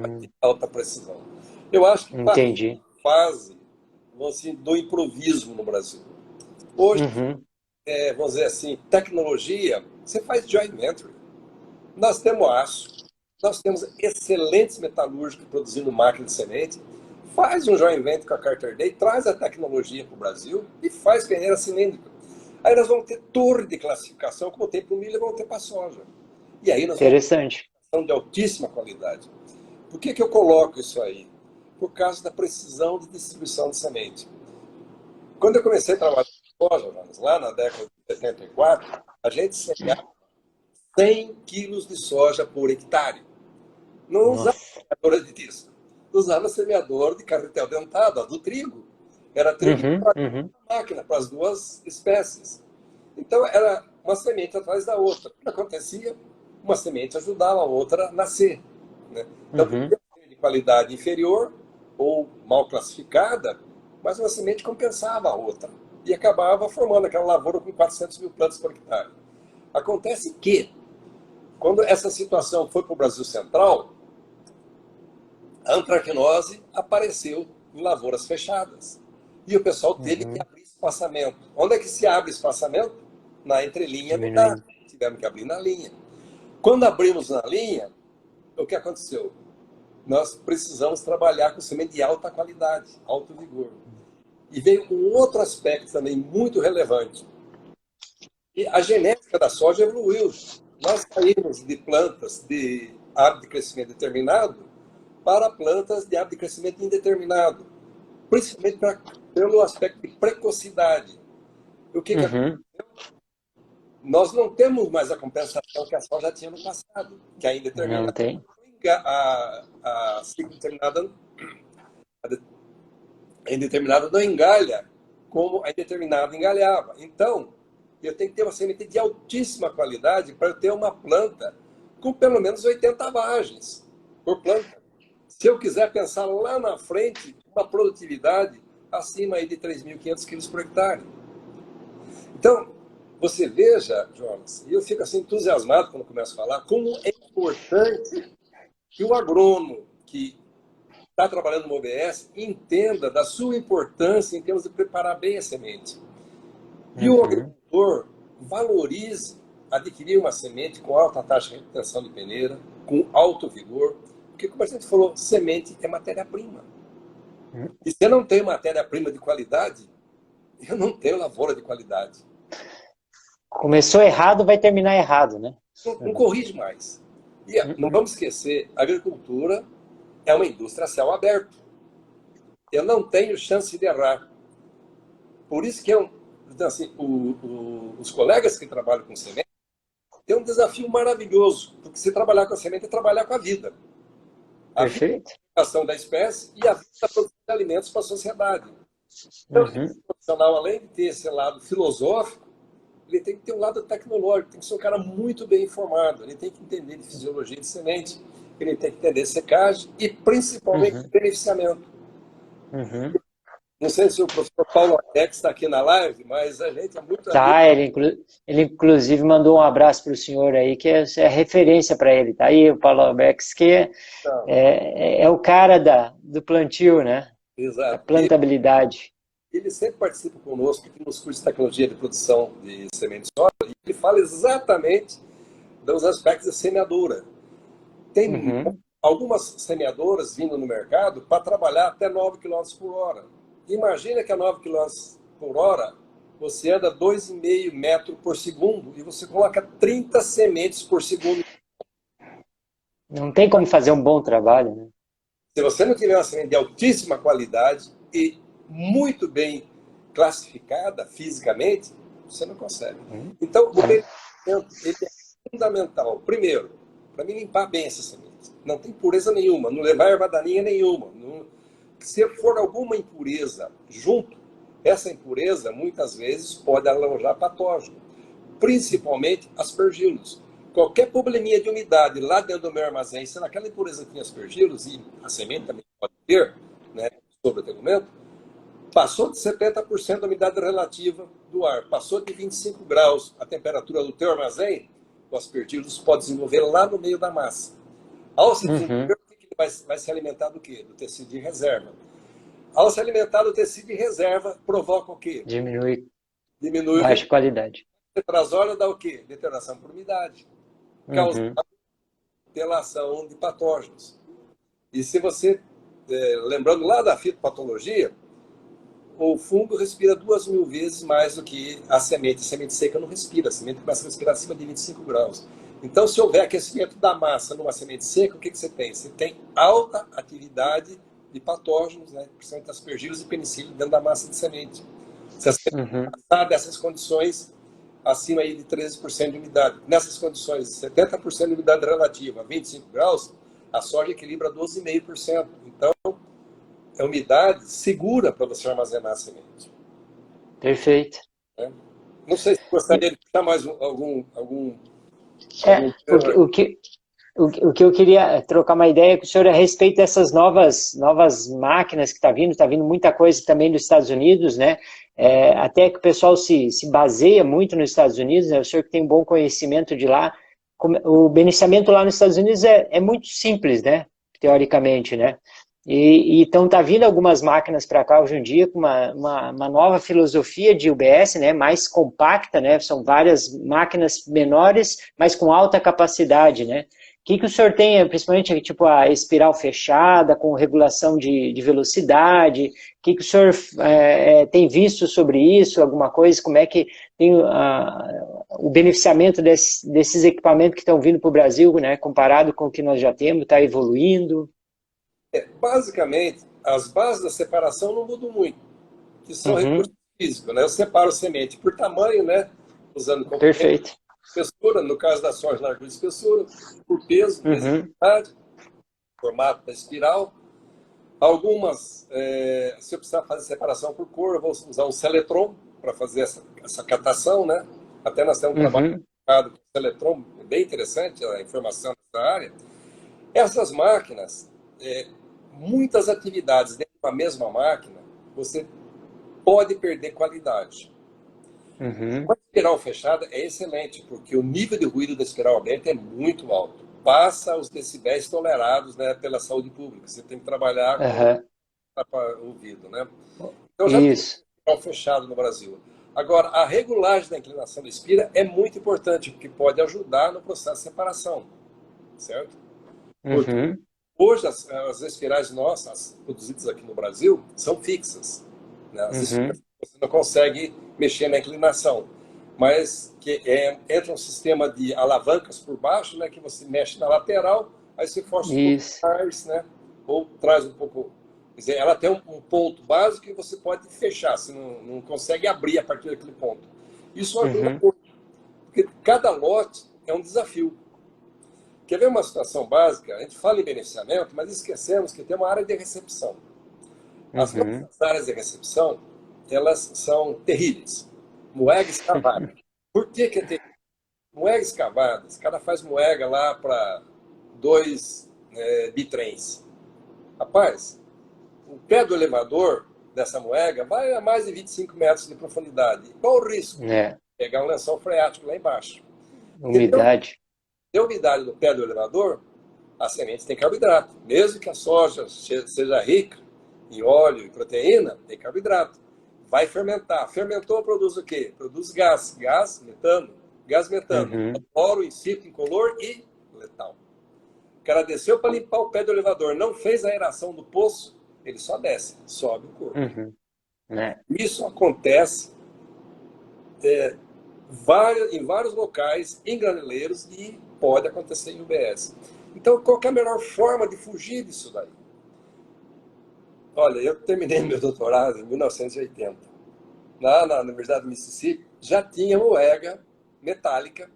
[SPEAKER 2] Alta precisão. Eu acho que passou
[SPEAKER 1] entendi.
[SPEAKER 2] a fase, vamos assim, do improviso no Brasil. Hoje
[SPEAKER 1] Uhum,
[SPEAKER 2] vamos dizer assim, tecnologia, você faz joint venture. Nós temos aço, nós temos excelentes metalúrgicos produzindo máquina de semente, faz um joint venture com a Carter Day, traz a tecnologia para o Brasil e faz peneira cilíndrica. Aí nós vamos ter torre de classificação, como tem para o milho, vamos ter para a soja. E aí nós vamos ter
[SPEAKER 1] Interessante.
[SPEAKER 2] uma de altíssima qualidade. Por que eu coloco isso aí? Por causa da precisão de distribuição de semente. Quando eu comecei a trabalhar com soja, lá na década de 74, a gente semeava 100 quilos de soja por hectare. Não usava
[SPEAKER 1] Nossa.
[SPEAKER 2] semeadora de disco, usava semeador de carretel dentado, do trigo. Era trigo
[SPEAKER 1] Uhum,
[SPEAKER 2] para
[SPEAKER 1] uhum,
[SPEAKER 2] a máquina, para as duas espécies. Então, era uma semente atrás da outra. O que acontecia? Uma semente ajudava a outra a nascer. Né? Então,
[SPEAKER 1] uhum.
[SPEAKER 2] podia ser de qualidade inferior ou mal classificada, mas uma semente compensava a outra e acabava formando aquela lavoura com 400 mil plantas por hectare. Acontece que, quando essa situação foi para o Brasil Central, a antracnose apareceu em lavouras fechadas. E o pessoal teve que
[SPEAKER 1] Uhum.
[SPEAKER 2] abrir espaçamento. Onde é que se abre espaçamento? Na entrelinha não dá.
[SPEAKER 1] Diminuindo.
[SPEAKER 2] Tivemos que abrir na linha. Quando abrimos na linha, o que aconteceu? Nós precisamos trabalhar com semente de alta qualidade, alto vigor. E veio um outro aspecto também muito relevante. E a genética da soja evoluiu. Nós saímos de plantas de hábito de crescimento determinado para plantas de hábito de crescimento indeterminado, principalmente pelo aspecto de precocidade. O que
[SPEAKER 1] Uhum.
[SPEAKER 2] nós não temos mais a compensação que a soja tinha no passado, que a
[SPEAKER 1] Não
[SPEAKER 2] indeterminada,
[SPEAKER 1] tem.
[SPEAKER 2] a ciclo determinada, a indeterminada não engalha como a indeterminada engalhava. Então, eu tenho que ter uma semente de altíssima qualidade para eu ter uma planta com pelo menos 80 vagens por planta. Se eu quiser pensar lá na frente, uma produtividade acima aí de 3.500 quilos por hectare. Então, você veja, Jonas, e eu fico assim entusiasmado quando começo a falar, como é importante que o agrônomo que está trabalhando no OBS entenda da sua importância em termos de preparar bem a semente. E o
[SPEAKER 1] Uhum.
[SPEAKER 2] agricultor valorize adquirir uma semente com alta taxa de retenção de peneira, com alto vigor, porque, como a gente falou, semente é matéria-prima.
[SPEAKER 1] Uhum.
[SPEAKER 2] E se eu não tenho matéria-prima de qualidade, eu não tenho lavoura de qualidade.
[SPEAKER 1] Começou errado, vai terminar errado, né?
[SPEAKER 2] Não corrige mais. E não
[SPEAKER 1] Uhum.
[SPEAKER 2] vamos esquecer, a agricultura é uma indústria a céu aberto. Eu não tenho chance de errar. Por isso que então, assim, os colegas que trabalham com semente têm um desafio maravilhoso, porque se trabalhar com a semente é trabalhar com a vida. A vida
[SPEAKER 1] Perfeito.
[SPEAKER 2] da ação da espécie e a vida da produção de alimentos para a sociedade. Então, esse
[SPEAKER 1] Uhum.
[SPEAKER 2] profissional, além de ter esse lado filosófico, ele tem que ter um lado tecnológico, tem que ser um cara muito bem informado, ele tem que entender de fisiologia de semente, ele tem que entender secagem e principalmente
[SPEAKER 1] Uhum.
[SPEAKER 2] beneficiamento.
[SPEAKER 1] Uhum.
[SPEAKER 2] Não sei se o professor Paulo Alex está aqui na live, mas a gente é muito amigo.
[SPEAKER 1] Tá, ele inclusive mandou um abraço para o senhor aí, que é referência para ele. Tá aí o Paulo Bex, que
[SPEAKER 2] Então,
[SPEAKER 1] é o cara do plantio, né? Da
[SPEAKER 2] exato. E
[SPEAKER 1] plantabilidade.
[SPEAKER 2] ele sempre participa conosco aqui nos cursos de tecnologia de produção de sementes de soja e ele fala exatamente dos aspectos da semeadura. Tem
[SPEAKER 1] Uhum.
[SPEAKER 2] algumas semeadoras vindo no mercado para trabalhar até 9 quilômetros por hora. Imagina que a 9 quilômetros por hora você anda 2,5 metros por segundo e você coloca 30 sementes por segundo.
[SPEAKER 1] Não tem como fazer um bom trabalho, né?
[SPEAKER 2] Se você não tiver uma semente de altíssima qualidade e muito bem classificada fisicamente, você não consegue.
[SPEAKER 1] Uhum.
[SPEAKER 2] Então, o beneficiamento ele é fundamental. Primeiro, para mim limpar bem essa semente. Não tem pureza nenhuma, não levar erva daninha nenhuma. Não... Se for alguma impureza junto, essa impureza muitas vezes pode alojar patógeno, principalmente aspergilos. Qualquer probleminha de umidade lá dentro do meu armazém, se naquela impureza tinha aspergilos, e a semente também pode ter, né, sobre o tegumento, passou de 70% da umidade relativa do ar, passou de 25 graus a temperatura do teu armazém, o aspergilos pode desenvolver lá no meio da massa. Ao se
[SPEAKER 1] Uhum.
[SPEAKER 2] desenvolver, ele vai se alimentar do quê? Do tecido de reserva. Ao se alimentar do tecido de reserva, provoca o quê?
[SPEAKER 1] Diminui.
[SPEAKER 2] diminui o
[SPEAKER 1] Baixa qualidade.
[SPEAKER 2] tetrazólia, dá o quê? Deterioração por umidade, causa
[SPEAKER 1] Uhum.
[SPEAKER 2] delação de patógenos. E se você, lembrando lá da fitopatologia, o fungo respira 2.000 vezes mais do que a semente. A semente seca não respira, a semente começa a respirar acima de 25 graus. Então, se houver aquecimento da massa numa semente seca, o que você tem? Você tem alta atividade de patógenos, né? Principalmente aspergilos e penicillium dentro da massa de semente. Se a semente
[SPEAKER 1] Uhum.
[SPEAKER 2] passar dessas condições, acima aí de 13% de umidade. Nessas condições, 70% de umidade relativa a 25 graus, a soja equilibra 12,5%. Então, é umidade segura para você armazenar a semente.
[SPEAKER 1] Perfeito.
[SPEAKER 2] Né? Não sei se
[SPEAKER 1] E-
[SPEAKER 2] gostaria de puxar mais algum
[SPEAKER 1] É,
[SPEAKER 2] tema.
[SPEAKER 1] o que eu queria trocar uma ideia com o senhor a respeito dessas novas máquinas que está vindo muita coisa também dos Estados Unidos, né? Até que o pessoal se baseia muito nos Estados Unidos, né? O senhor que tem um bom conhecimento de lá, o beneficiamento lá nos Estados Unidos é muito simples, né? Teoricamente, né? Então tá vindo algumas máquinas para cá hoje em dia com uma nova filosofia de UBS, né, mais compacta, né, são várias máquinas menores, mas com alta capacidade, né. O que o senhor tem, principalmente tipo a espiral fechada, com regulação de velocidade, o que o senhor tem visto sobre isso, alguma coisa, como é que tem o beneficiamento desses equipamentos que estão vindo para o Brasil, né, comparado com o que nós já temos, está evoluindo?
[SPEAKER 2] Basicamente, as bases da separação não mudam muito, que são recursos
[SPEAKER 1] Uhum,
[SPEAKER 2] físicos. Né? Eu separo semente por tamanho, né? Usando componente
[SPEAKER 1] perfeito.
[SPEAKER 2] de espessura, no caso da soja, largura de espessura, por peso,
[SPEAKER 1] Uhum,
[SPEAKER 2] densidade, formato da espiral. Algumas, se eu precisar fazer separação por cor, eu vou usar um Seletron para fazer essa catação, né? Até nós temos um trabalho
[SPEAKER 1] uhum,
[SPEAKER 2] com o Seletron, bem interessante a informação dessa área. Essas máquinas, muitas atividades dentro da mesma máquina, você pode perder qualidade.
[SPEAKER 1] uhum.
[SPEAKER 2] Com a espiral fechada é excelente, porque o nível de ruído da espiral aberta é muito alto. Passa os decibéis tolerados, né, pela saúde pública. Você tem que trabalhar com
[SPEAKER 1] Aham.
[SPEAKER 2] ouvido, né? Então já tem
[SPEAKER 1] Isso.
[SPEAKER 2] espiral fechado no Brasil. Agora, a regulagem da inclinação da espira é muito importante, porque pode ajudar no processo de separação, certo? Porque
[SPEAKER 1] Uhum.
[SPEAKER 2] hoje as espirais nossas, produzidas aqui no Brasil, são fixas. Né? As espirais
[SPEAKER 1] Uhum.
[SPEAKER 2] você não consegue mexer na inclinação. Mas que entra um sistema de alavancas por baixo, né, que você mexe na lateral, aí você força um pouco
[SPEAKER 1] Isso.
[SPEAKER 2] mais, né, ou traz um pouco. Quer dizer, ela tem um ponto básico que você pode fechar, você não consegue abrir a partir daquele ponto. Isso ajuda
[SPEAKER 1] Uhum.
[SPEAKER 2] muito, porque cada lote é um desafio. Quer ver uma situação básica? A gente fala em beneficiamento, mas esquecemos que tem uma área de recepção. As
[SPEAKER 1] Uhum.
[SPEAKER 2] nossas áreas de recepção, elas são terríveis. Moega escavada. Por que é terrível? Moega escavada, esse cara faz moega lá para 2 bitrens. Rapaz, o pé do elevador dessa moega vai a mais de 25 metros de profundidade. Qual o risco?
[SPEAKER 1] É.
[SPEAKER 2] Pegar um lençol freático lá embaixo. Porque
[SPEAKER 1] Umidade.
[SPEAKER 2] deu umidade no pé do elevador, a semente tem carboidrato. Mesmo que a soja seja rica em óleo e proteína, tem carboidrato. Vai fermentar. Fermentou, produz o quê? Produz gás. Gás, metano. Gás metano.
[SPEAKER 1] Uhum.
[SPEAKER 2] Oro, incito, incolor e letal. O cara desceu para limpar o pé do elevador, não fez a aeração do poço, ele só desce, sobe o corpo.
[SPEAKER 1] Uhum. É.
[SPEAKER 2] Isso acontece em vários locais, em graneleiros, e pode acontecer em UBS. Então, qual é a melhor forma de fugir disso daí? Olha, eu terminei meu doutorado em 1980. Na Universidade do Mississippi, já tinha moega metálica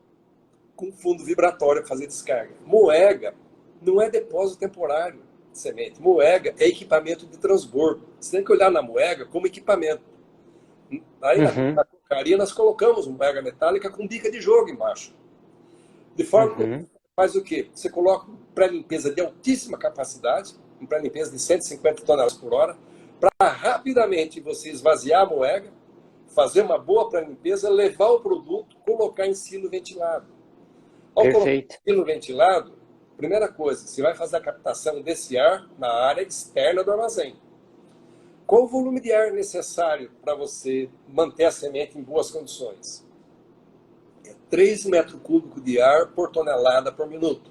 [SPEAKER 2] com fundo vibratório para fazer descarga. Moega não é depósito temporário de semente. Moega é equipamento de transbordo. Você tem que olhar na moega como equipamento. Aí na
[SPEAKER 1] Uhum.
[SPEAKER 2] cocaria nós colocamos moega metálica com bica de jogo embaixo. De forma que
[SPEAKER 1] Uhum.
[SPEAKER 2] faz o quê? Você coloca um pré-limpeza de altíssima capacidade, um pré-limpeza de 150 toneladas por hora, para rapidamente você esvaziar a moega, fazer uma boa pré-limpeza, levar o produto, colocar em silo ventilado. Ao colocar
[SPEAKER 1] Perfeito.
[SPEAKER 2] em silo ventilado, primeira coisa, você vai fazer a captação desse ar na área externa do armazém. Qual o volume de ar necessário para você manter a semente em boas condições? É 3 metros cúbicos de ar por tonelada por minuto.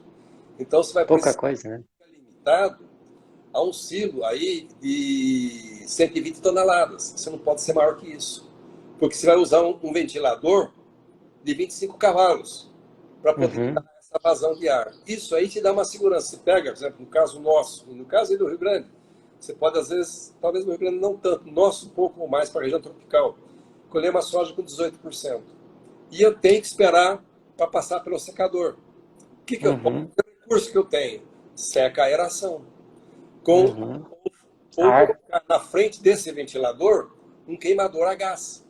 [SPEAKER 2] Então você vai
[SPEAKER 1] Pouca
[SPEAKER 2] precisar
[SPEAKER 1] coisa, né?
[SPEAKER 2] ficar limitado a um silo aí de 120 toneladas. Você não pode ser maior que isso. Porque você vai usar um ventilador de 25 cavalos para poder dar
[SPEAKER 1] Uhum.
[SPEAKER 2] essa vazão de ar. Isso aí te dá uma segurança. Você pega, por exemplo, no caso nosso, e no caso aí do Rio Grande, você pode, às vezes, talvez no Rio Grande não tanto, nosso um pouco mais para a região tropical, colher uma soja com 18%. E eu tenho que esperar para passar pelo secador. O que eu posso?
[SPEAKER 1] Uhum.
[SPEAKER 2] O recurso que eu tenho? Seca a aeração. Com,
[SPEAKER 1] Uhum.
[SPEAKER 2] ou
[SPEAKER 1] Ar.
[SPEAKER 2] colocar na frente desse ventilador um queimador a gás.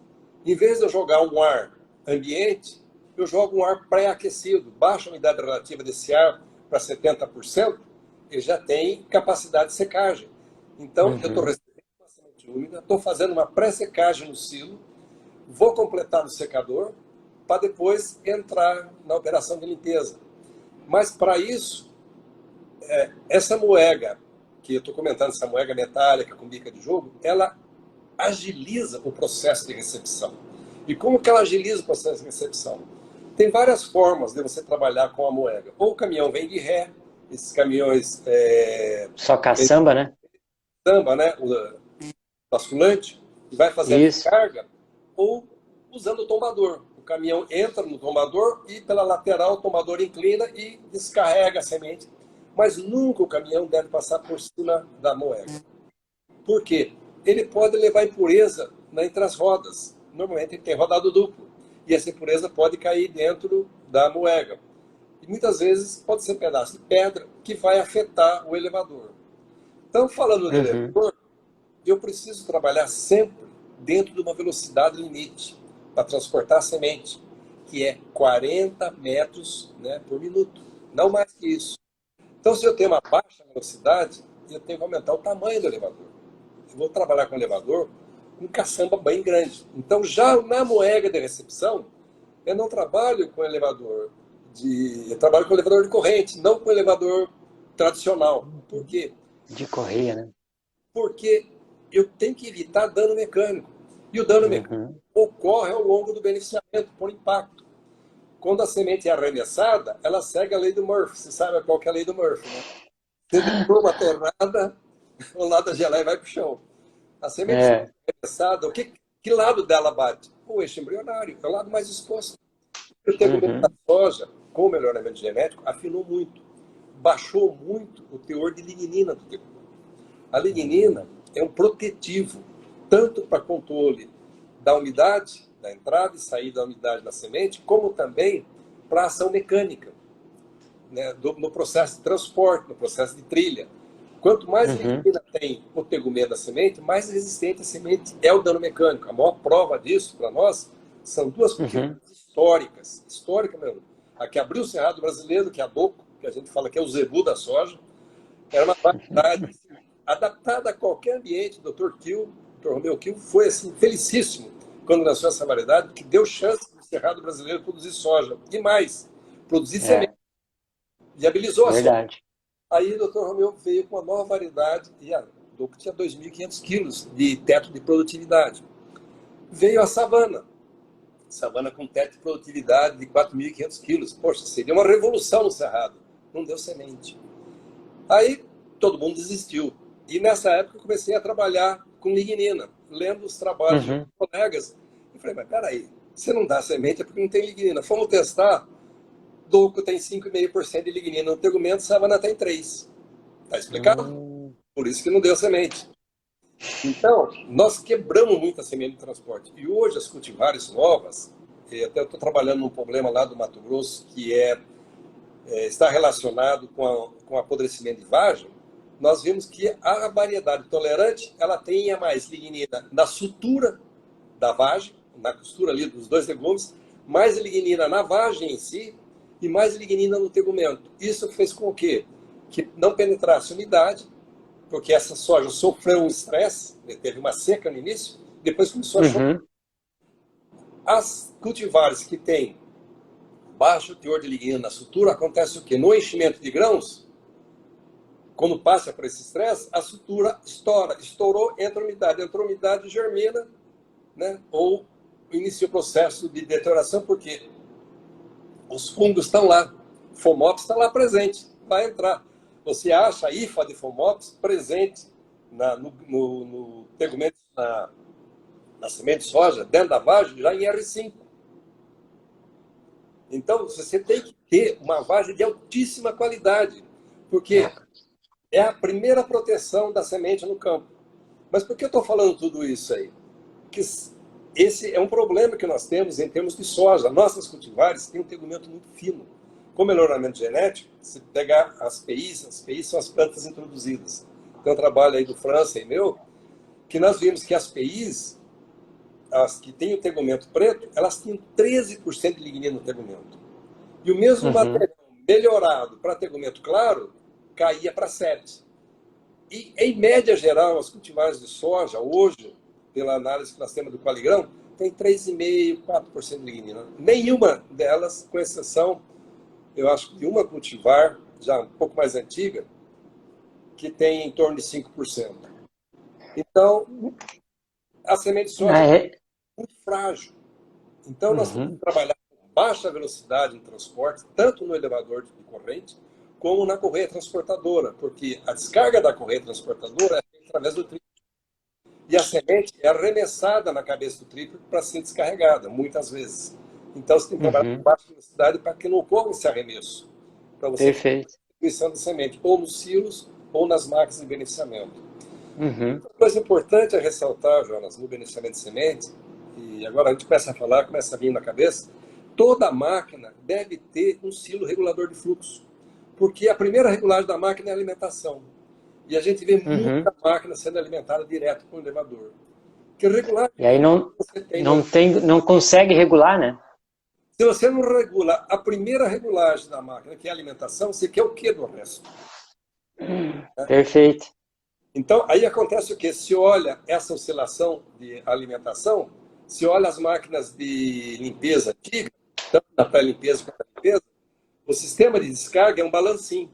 [SPEAKER 2] Em vez de eu jogar um ar ambiente, eu jogo um ar pré-aquecido. Baixa a umidade relativa desse ar para 70%, ele já tem capacidade de secagem. Então, eu estou
[SPEAKER 1] Uhum.
[SPEAKER 2] recebendo uma semente úmida, estou fazendo uma pré-secagem no silo, vou completar no secador, para depois entrar na operação de limpeza. Mas, para isso, essa moega, que eu estou comentando, essa moega metálica com bica de jogo, ela agiliza o processo de recepção. E como que ela agiliza o processo de recepção? Tem várias formas de você trabalhar com a moega. Ou o caminhão vem de ré, esses caminhões
[SPEAKER 1] Só caçamba, né?
[SPEAKER 2] samba, né, o basculante, e vai fazer a
[SPEAKER 1] Isso.
[SPEAKER 2] descarga, ou usando o tombador. O caminhão entra no tombador e pela lateral o tombador inclina e descarrega a semente. Mas nunca o caminhão deve passar por cima da moega. Por quê? Ele pode levar impureza entre as rodas. Normalmente ele tem rodado duplo. E essa impureza pode cair dentro da moega. E muitas vezes pode ser um pedaço de pedra que vai afetar o elevador. Então, falando do
[SPEAKER 1] Uhum.
[SPEAKER 2] elevador, eu preciso trabalhar sempre dentro de uma velocidade limite para transportar a semente, que é 40 metros, né, por minuto. Não mais que isso. Então, se eu tenho uma baixa velocidade, eu tenho que aumentar o tamanho do elevador. Eu vou trabalhar com elevador com caçamba bem grande. Então, já na moega de recepção, eu não trabalho com elevador eu trabalho com elevador de corrente, não com elevador tradicional. Por quê?
[SPEAKER 1] De correia, né?
[SPEAKER 2] Porque eu tenho que evitar dano mecânico. E o dano mecânico
[SPEAKER 1] Uhum.
[SPEAKER 2] ocorre ao longo do beneficiamento, por impacto. Quando a semente é arremessada, ela segue a lei do Murphy. Você sabe qual que é a lei do Murphy, né? Você derruba uma tornada, o lado da geleia vai para o chão. A semente
[SPEAKER 1] É.
[SPEAKER 2] arremessada, que lado dela bate? O eixo embrionário, é o lado mais exposto. O tegumento da
[SPEAKER 1] Uhum.
[SPEAKER 2] soja, com o melhoramento genético, afinou muito. Baixou muito o teor de lignina do tegumento. A lignina é um protetivo, tanto para controle da umidade, da entrada e saída da umidade na semente, como também para ação mecânica, né, no processo de transporte, no processo de trilha. Quanto mais
[SPEAKER 1] Uhum.
[SPEAKER 2] lignina tem o tegumento da semente, mais resistente a semente é o dano mecânico. A maior prova disso, para nós, são duas
[SPEAKER 1] Uhum.
[SPEAKER 2] cultivares históricas mesmo. A que abriu o Cerrado Brasileiro, que é a DOCO, que a gente fala que é o zebu da soja, era uma variedade adaptada a qualquer ambiente. O Dr. Kiel, Dr. Romeu Kiel, foi assim, felicíssimo quando lançou essa variedade, que deu chance do Cerrado Brasileiro produzir soja. E mais, produzir semente.
[SPEAKER 1] É,
[SPEAKER 2] Viabilizou a soja.
[SPEAKER 1] verdade.
[SPEAKER 2] Aí o Dr. Romeu veio com uma nova variedade, e a DOCO tinha 2.500 quilos de teto de produtividade. Veio a Savana. Savana com teto de produtividade de 4.500 quilos. Poxa, seria uma revolução no Cerrado. Não deu semente. Aí todo mundo desistiu. E nessa época eu comecei a trabalhar com lignina, lendo os trabalhos de
[SPEAKER 1] Uhum.
[SPEAKER 2] colegas. E falei, mas peraí, você não dá semente é porque não tem lignina. Fomos testar, Doco tem 5,5% de lignina no tegumento, Savana tem 3%. Está explicado?
[SPEAKER 1] Hum.
[SPEAKER 2] Por isso que não deu semente. Então, nós quebramos muito a semente de transporte. E hoje as cultivares novas, até eu estou trabalhando num problema lá do Mato Grosso, que está relacionado com apodrecimento de vagem. Nós vimos que a variedade tolerante, ela tem a mais lignina na sutura da vagem, na costura ali dos dois legumes, mais lignina na vagem em si e mais lignina no tegumento. Isso fez com o quê? Que não penetrasse umidade, porque essa soja sofreu um estresse, teve uma seca no início, depois começou a chover.
[SPEAKER 1] Uhum.
[SPEAKER 2] As cultivares que têm baixo teor de lignina na sutura, acontece o quê? No enchimento de grãos, Quando passa por esse estresse, a sutura estoura. Estourou, entra umidade, germina, né? Ou inicia o processo de deterioração, porque os fungos estão lá. O FOMOPS está lá presente, vai entrar. Você acha a hifa de FOMOPS presente no tegumento, na semente de soja, dentro da vagem, já em R5. Então, você tem que ter uma vagem de altíssima qualidade, porque é a primeira proteção da semente no campo. Mas por que eu estou falando tudo isso aí? Porque esse é um problema que nós temos em termos de soja. Nossas cultivares têm um tegumento muito fino. Com melhoramento genético, se pegar as PIs são as plantas introduzidas. Tem um trabalho aí do França e meu, que nós vimos que as PIs, as que têm o tegumento preto, elas tinham 13% de lignina no tegumento. E o mesmo material melhorado para tegumento claro, caía para 7%. E, em média geral, as cultivares de soja, hoje, pela análise que nós temos do qualigrão, tem 3,5%, 4% de lignina. Nenhuma delas, com exceção, eu acho, de uma cultivar, já um pouco mais antiga, que tem em torno de 5%. Então, a semente de soja é muito frágil. Então, nós temos que trabalhar com baixa velocidade no transporte, tanto no elevador de corrente, como na correia transportadora, porque a descarga da correia transportadora é feita através do tríplice. E a semente é arremessada na cabeça do tríplice para ser descarregada, muitas vezes. Então, você tem que trabalhar com baixa velocidade para que não ocorra esse arremesso. Para você ter a distribuição da semente, ou nos silos, ou nas máquinas de beneficiamento. Outra coisa importante a ressaltar, Jonas, no beneficiamento de semente, e agora a gente começa a falar, começa a vir na cabeça, toda máquina deve ter um silo regulador de fluxo. Porque a primeira regulagem da máquina é a alimentação. E a gente vê muita máquina sendo alimentada direto com o elevador. Que regular.
[SPEAKER 1] E aí não consegue regular, né?
[SPEAKER 2] Se você não regula a primeira regulagem da máquina, que é a alimentação, você quer o que do resto?
[SPEAKER 1] Perfeito.
[SPEAKER 2] Então, aí acontece o quê? Se olha essa oscilação de alimentação, se olha as máquinas de limpeza antiga, tanto na pré-limpeza quanto na limpeza, o sistema de descarga é um balancinho.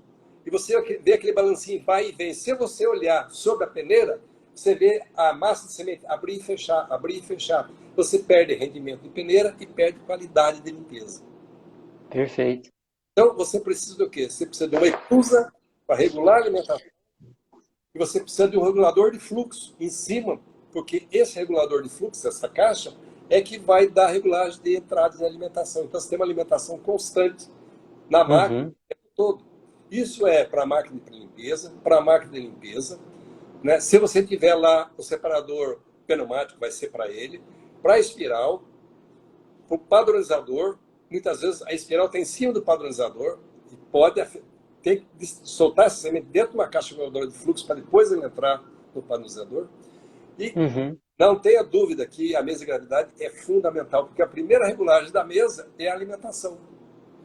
[SPEAKER 2] E você vê aquele balancinho vai e vem. Se você olhar sobre a peneira, você vê a massa de semente abrir e fechar, abrir e fechar. Você perde rendimento de peneira e perde qualidade de limpeza.
[SPEAKER 1] Perfeito.
[SPEAKER 2] Então, você precisa do quê? Você precisa de uma ecusa para regular a alimentação. E você precisa de um regulador de fluxo em cima, porque esse regulador de fluxo, essa caixa, é que vai dar a regulagem de entrada de alimentação. Então, você tem uma alimentação constante na máquina o tempo todo. Isso é para a máquina de limpeza, para a máquina de limpeza. Né? Se você tiver lá o separador pneumático, vai ser para ele. Para a espiral, para o padronizador, muitas vezes a espiral está em cima do padronizador e tem que soltar essa semente dentro de uma caixa reguladora de fluxo para depois ele entrar no padronizador. E não tenha dúvida que a mesa de gravidade é fundamental, porque a primeira regulagem da mesa é a alimentação.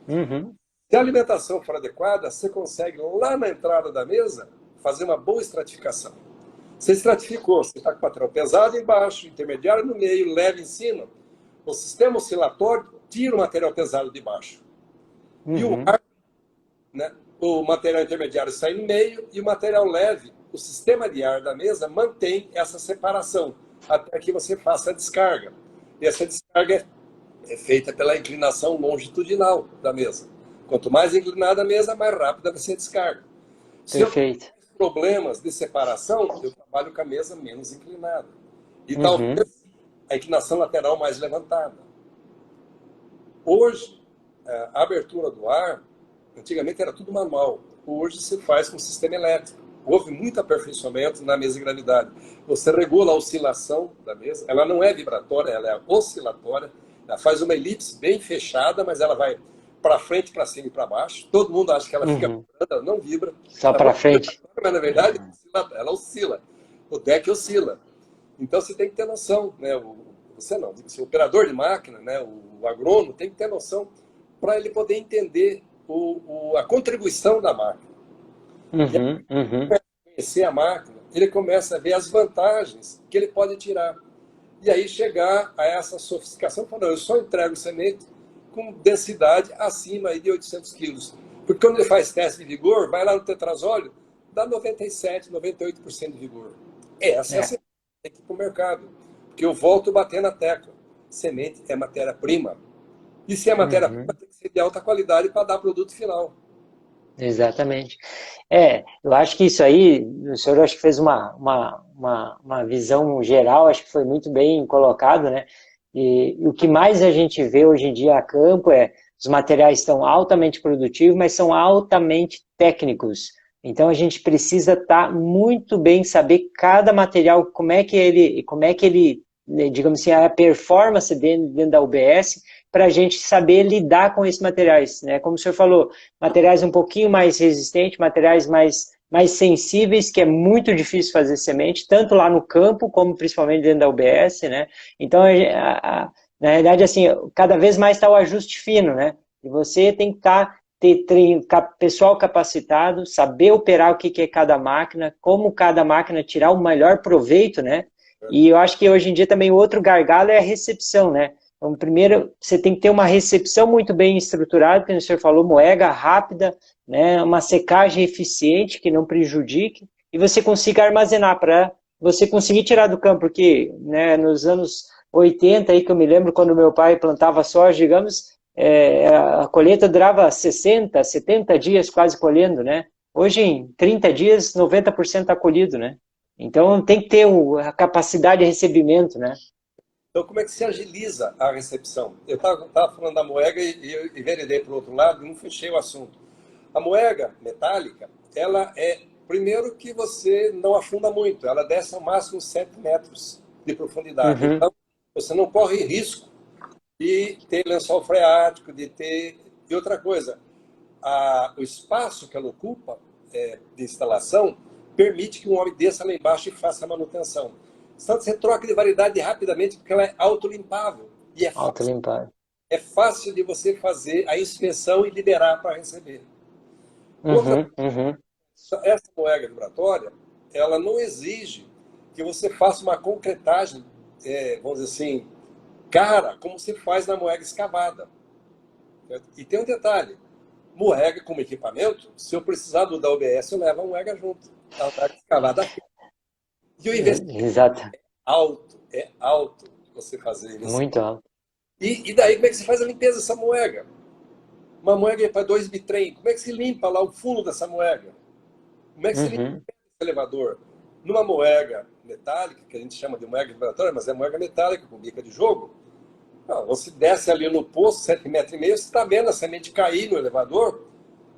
[SPEAKER 2] Se a alimentação for adequada, você consegue, lá na entrada da mesa, fazer uma boa estratificação. Você estratificou, você está com o material pesado embaixo, intermediário no meio, leve em cima. O sistema oscilatório tira o material pesado de baixo. E o ar, né, o material intermediário sai no meio e o material leve, o sistema de ar da mesa mantém essa separação até que você faça a descarga. E essa descarga é feita pela inclinação longitudinal da mesa. Quanto mais inclinada a mesa, mais rápida você descarga. Se eu tenho problemas de separação, eu trabalho com a mesa menos inclinada. E talvez a inclinação lateral mais levantada. Hoje, a abertura do ar, antigamente era tudo manual. Hoje se faz com sistema elétrico. Houve muito aperfeiçoamento na mesa de gravidade. Você regula a oscilação da mesa. Ela não é vibratória, ela é oscilatória. Ela faz uma elipse bem fechada, mas ela vai para frente, para cima e para baixo. Todo mundo acha que ela fica vibrando, ela não vibra.
[SPEAKER 1] Só para frente.
[SPEAKER 2] Mas, na verdade, ela oscila. O deck oscila. Então, você tem que ter noção. Né? Você não, o operador de máquina, né? O agrônomo, tem que ter noção para ele poder entender a contribuição da máquina. Conhecer a máquina, ele começa a ver as vantagens que ele pode tirar. E aí chegar a essa sofisticação, falando, eu só entrego semente com densidade acima aí de 800 quilos. Porque quando ele faz teste de vigor, vai lá no tetrazóleo, dá 97%, 98% de vigor. Essa é a semente que tem que ir para o mercado. Porque eu volto a bater na tecla. Semente é matéria-prima. E se é matéria-prima, tem que ser de alta qualidade para dar produto final.
[SPEAKER 1] Exatamente. Eu acho que isso aí, o senhor acho que fez uma visão geral, acho que foi muito bem colocado, né? E o que mais a gente vê hoje em dia a campo os materiais estão altamente produtivos, mas são altamente técnicos. Então a gente precisa estar muito bem, saber cada material, como é que ele, né, digamos assim, a performance dentro da UBS, para a gente saber lidar com esses materiais, né? Como o senhor falou, materiais um pouquinho mais resistentes, materiais mais sensíveis, que é muito difícil fazer semente, tanto lá no campo, como principalmente dentro da UBS, né? Então, na realidade, assim, cada vez mais está o ajuste fino, né? E você tem que ter pessoal capacitado, saber operar o que é cada máquina, como cada máquina tirar o melhor proveito, né? E eu acho que hoje em dia também o outro gargalo é a recepção, né? Então, primeiro, você tem que ter uma recepção muito bem estruturada, como o senhor falou, moega rápida, né, uma secagem eficiente que não prejudique, e você consiga armazenar para você conseguir tirar do campo, porque, né, nos anos 80, aí, que eu me lembro, quando meu pai plantava soja, digamos, a colheita durava 60, 70 dias quase colhendo, né? Hoje, em 30 dias, 90% está colhido, né? Então, tem que ter a capacidade de recebimento, né?
[SPEAKER 2] Então, como é que se agiliza a recepção? Eu estava falando da moega e enveredei para o outro lado e não fechei o assunto. A moega metálica, ela primeiro que você não afunda muito, ela desce ao máximo 7 metros de profundidade. Então, você não corre risco de ter lençol freático, E outra coisa, o espaço que ela ocupa de instalação permite que um homem desça lá embaixo e faça a manutenção. Então, você troca de variedade rapidamente porque ela é autolimpável. E é fácil de você fazer a inspeção e liberar para receber. Essa moega vibratória, ela não exige que você faça uma concretagem, vamos dizer assim, cara, como se faz na moega escavada. E tem um detalhe, moega como equipamento, se eu precisar da OBS, eu levo a moega junto. A moega escavada. E o investimento
[SPEAKER 1] Exato.
[SPEAKER 2] é alto você fazer isso.
[SPEAKER 1] Muito alto.
[SPEAKER 2] E daí, como é que você faz a limpeza dessa moega? Uma moega para 2 bitrem, como é que se limpa lá o fundo dessa moega? Como é que se limpa esse elevador? Numa moega metálica, que a gente chama de moega vibratória, mas é moega metálica com bica de jogo, você desce ali no poço, 7,5 metros, você está vendo a semente cair no elevador.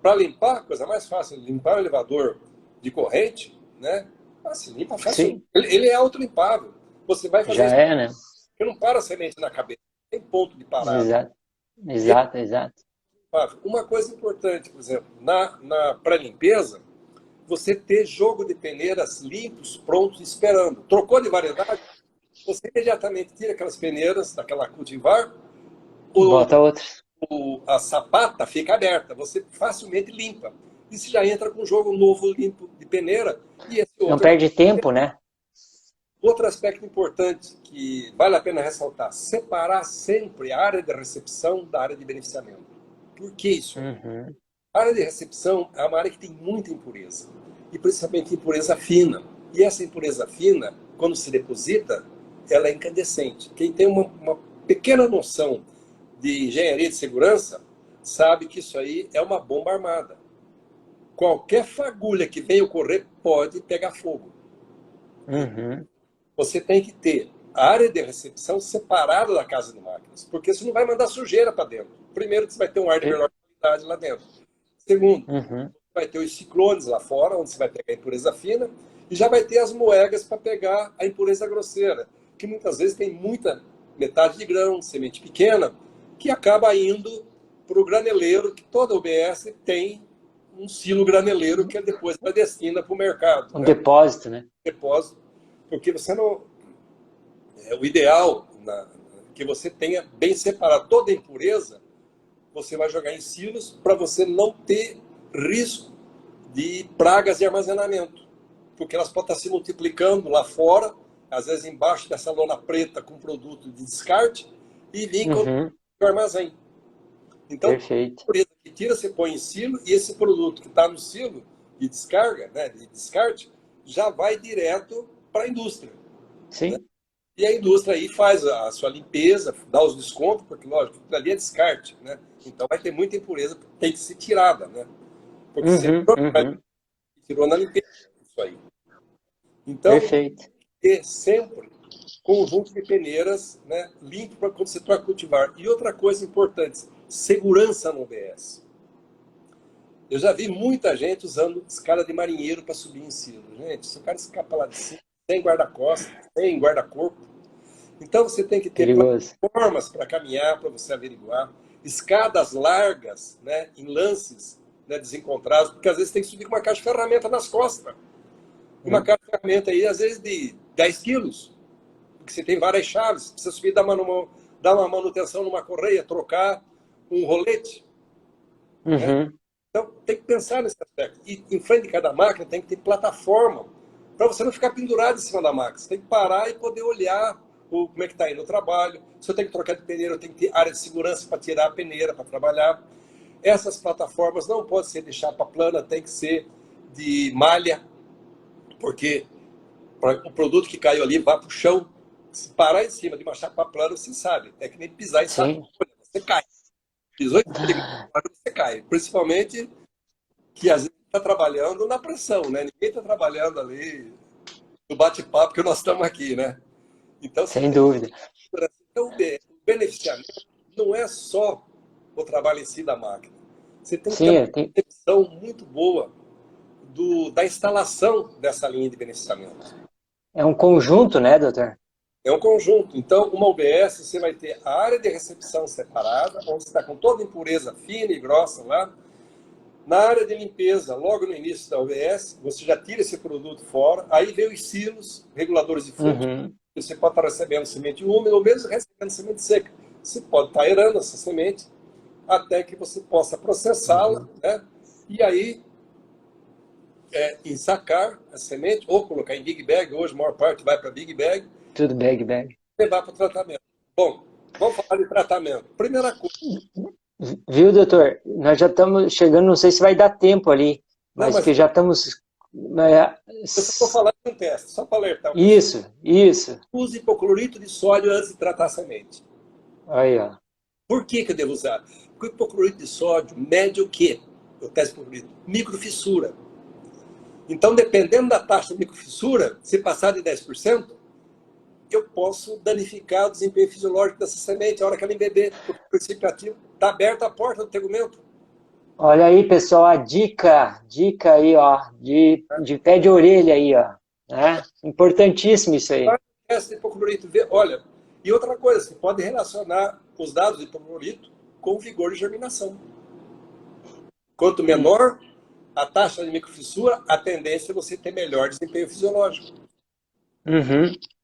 [SPEAKER 2] Para limpar, coisa mais fácil, limpar o elevador de corrente, né? Se limpa fácil. Ele é autolimpável. Você vai fazer
[SPEAKER 1] Já né?
[SPEAKER 2] Porque não para a semente na cabeça. Tem ponto de parada.
[SPEAKER 1] Exato.
[SPEAKER 2] Uma coisa importante, por exemplo, na pré-limpeza, você ter jogo de peneiras limpos, prontos, esperando. Trocou de variedade, você imediatamente tira aquelas peneiras daquela cultivar,
[SPEAKER 1] bota outras.
[SPEAKER 2] A sapata fica aberta, você facilmente limpa. E você já entra com um jogo novo limpo de peneira. E esse outro
[SPEAKER 1] não perde tempo, né?
[SPEAKER 2] Outro aspecto importante que vale a pena ressaltar, separar sempre a área de recepção da área de beneficiamento. Por que isso? A área de recepção é uma área que tem muita impureza, e principalmente impureza fina. E essa impureza fina, quando se deposita, ela é incandescente. Quem tem uma pequena noção de engenharia de segurança sabe que isso aí é uma bomba armada. Qualquer fagulha que venha ocorrer pode pegar fogo. Você tem que ter a área de recepção separada da casa de máquinas, porque você não vai mandar sujeira para dentro. Primeiro, que você vai ter um ar de melhor qualidade lá dentro. Segundo, vai ter os ciclones lá fora, onde você vai pegar a impureza fina, e já vai ter as moegas para pegar a impureza grosseira, que muitas vezes tem muita metade de grão, semente pequena, que acaba indo para o graneleiro, que toda OBS tem um silo graneleiro que depois vai destina para o mercado.
[SPEAKER 1] Depósito, né?
[SPEAKER 2] Depósito. Porque você não... o ideal que você tenha bem separado toda a impureza, você vai jogar em silos para você não ter risco de pragas de armazenamento. Porque elas podem estar se multiplicando lá fora, às vezes embaixo dessa lona preta com produto de descarte, e vir com o armazém. Então, a impureza que tira, você põe em silo, e esse produto que está no silo de descarga, né, de descarte, já vai direto para a indústria.
[SPEAKER 1] Sim.
[SPEAKER 2] Né? E a indústria aí faz a sua limpeza, dá os descontos, porque, lógico, tudo ali é descarte, né? Então vai ter muita impureza que tem que ser tirada, né? Porque você tirou na limpeza isso aí. Então,
[SPEAKER 1] Perfeito.
[SPEAKER 2] ter sempre conjunto de peneiras, né, limpo para quando você troca cultivar. E outra coisa importante, segurança no OBS. Eu já vi muita gente usando escada de marinheiro para subir em silo. Gente, se o cara escapa lá de cima, sem guarda-costas, sem guarda-corpo. Então você tem que ter
[SPEAKER 1] Perigoso.
[SPEAKER 2] plataformas para caminhar, para você averiguar. Escadas largas, né, em lances, né, desencontrados, porque às vezes tem que subir com uma caixa de ferramenta nas costas. Uma caixa de ferramenta aí, às vezes, de 10 quilos. Porque você tem várias chaves. Precisa subir, dar uma manutenção numa correia, trocar um rolete. Né? Então, tem que pensar nesse aspecto. E em frente de cada máquina tem que ter plataforma para você não ficar pendurado em cima da máquina. Você tem que parar e poder olhar como é que está indo o trabalho. Se eu tenho que trocar de peneira, eu tenho que ter área de segurança para tirar a peneira, para trabalhar. Essas plataformas não podem ser de chapa plana, tem que ser de malha, porque o produto que caiu ali vai para o chão. Se parar em cima de uma chapa plana, você sabe. É que nem pisar em saco. Você cai. Pisou em cima de você cai. Principalmente que às vezes está trabalhando na pressão, né? Ninguém está trabalhando ali no bate-papo que nós estamos aqui, né? Então,
[SPEAKER 1] sem dúvida.
[SPEAKER 2] Então, o beneficiamento não é só o trabalho em si da máquina. Você tem que ter uma percepção muito boa da instalação dessa linha de beneficiamento.
[SPEAKER 1] É um conjunto, né, doutor?
[SPEAKER 2] É um conjunto. Então, uma UBS, você vai ter a área de recepção separada, onde você está com toda a impureza fina e grossa lá. Na área de limpeza, logo no início da UBS, você já tira esse produto fora. Aí vem os silos, reguladores de fluxo. Você pode estar recebendo semente úmida ou mesmo recebendo semente seca. Você pode estar aerando essa semente até que você possa processá-la, né? E aí ensacar a semente ou colocar em big bag. Hoje a maior parte vai para big bag.
[SPEAKER 1] Tudo bag.
[SPEAKER 2] Levar para o tratamento. Bom, vamos falar de tratamento. Primeira coisa.
[SPEAKER 1] Viu, doutor? Nós já estamos chegando, não sei se vai dar tempo ali, mas que já estamos...
[SPEAKER 2] Eu estou falando de um teste, só para alertar.
[SPEAKER 1] Isso.
[SPEAKER 2] Use hipoclorito de sódio antes de tratar a semente.
[SPEAKER 1] Aí, ó.
[SPEAKER 2] Por que eu devo usar? Porque o hipoclorito de sódio mede o quê? O teste de hipoclorito? Microfissura. Então, dependendo da taxa de microfissura, se passar de 10%, eu posso danificar o desempenho fisiológico dessa semente a hora que ela embeber, porque o princípio ativo está aberta a porta do tegumento.
[SPEAKER 1] Olha aí, pessoal, a dica aí, ó, de pé de orelha aí, ó. Né? Importantíssimo isso aí.
[SPEAKER 2] Essa hipoclorito, olha, e outra coisa, você pode relacionar os dados de hipoclorito com o vigor de germinação. Quanto menor a taxa de microfissura, a tendência é você ter melhor desempenho fisiológico.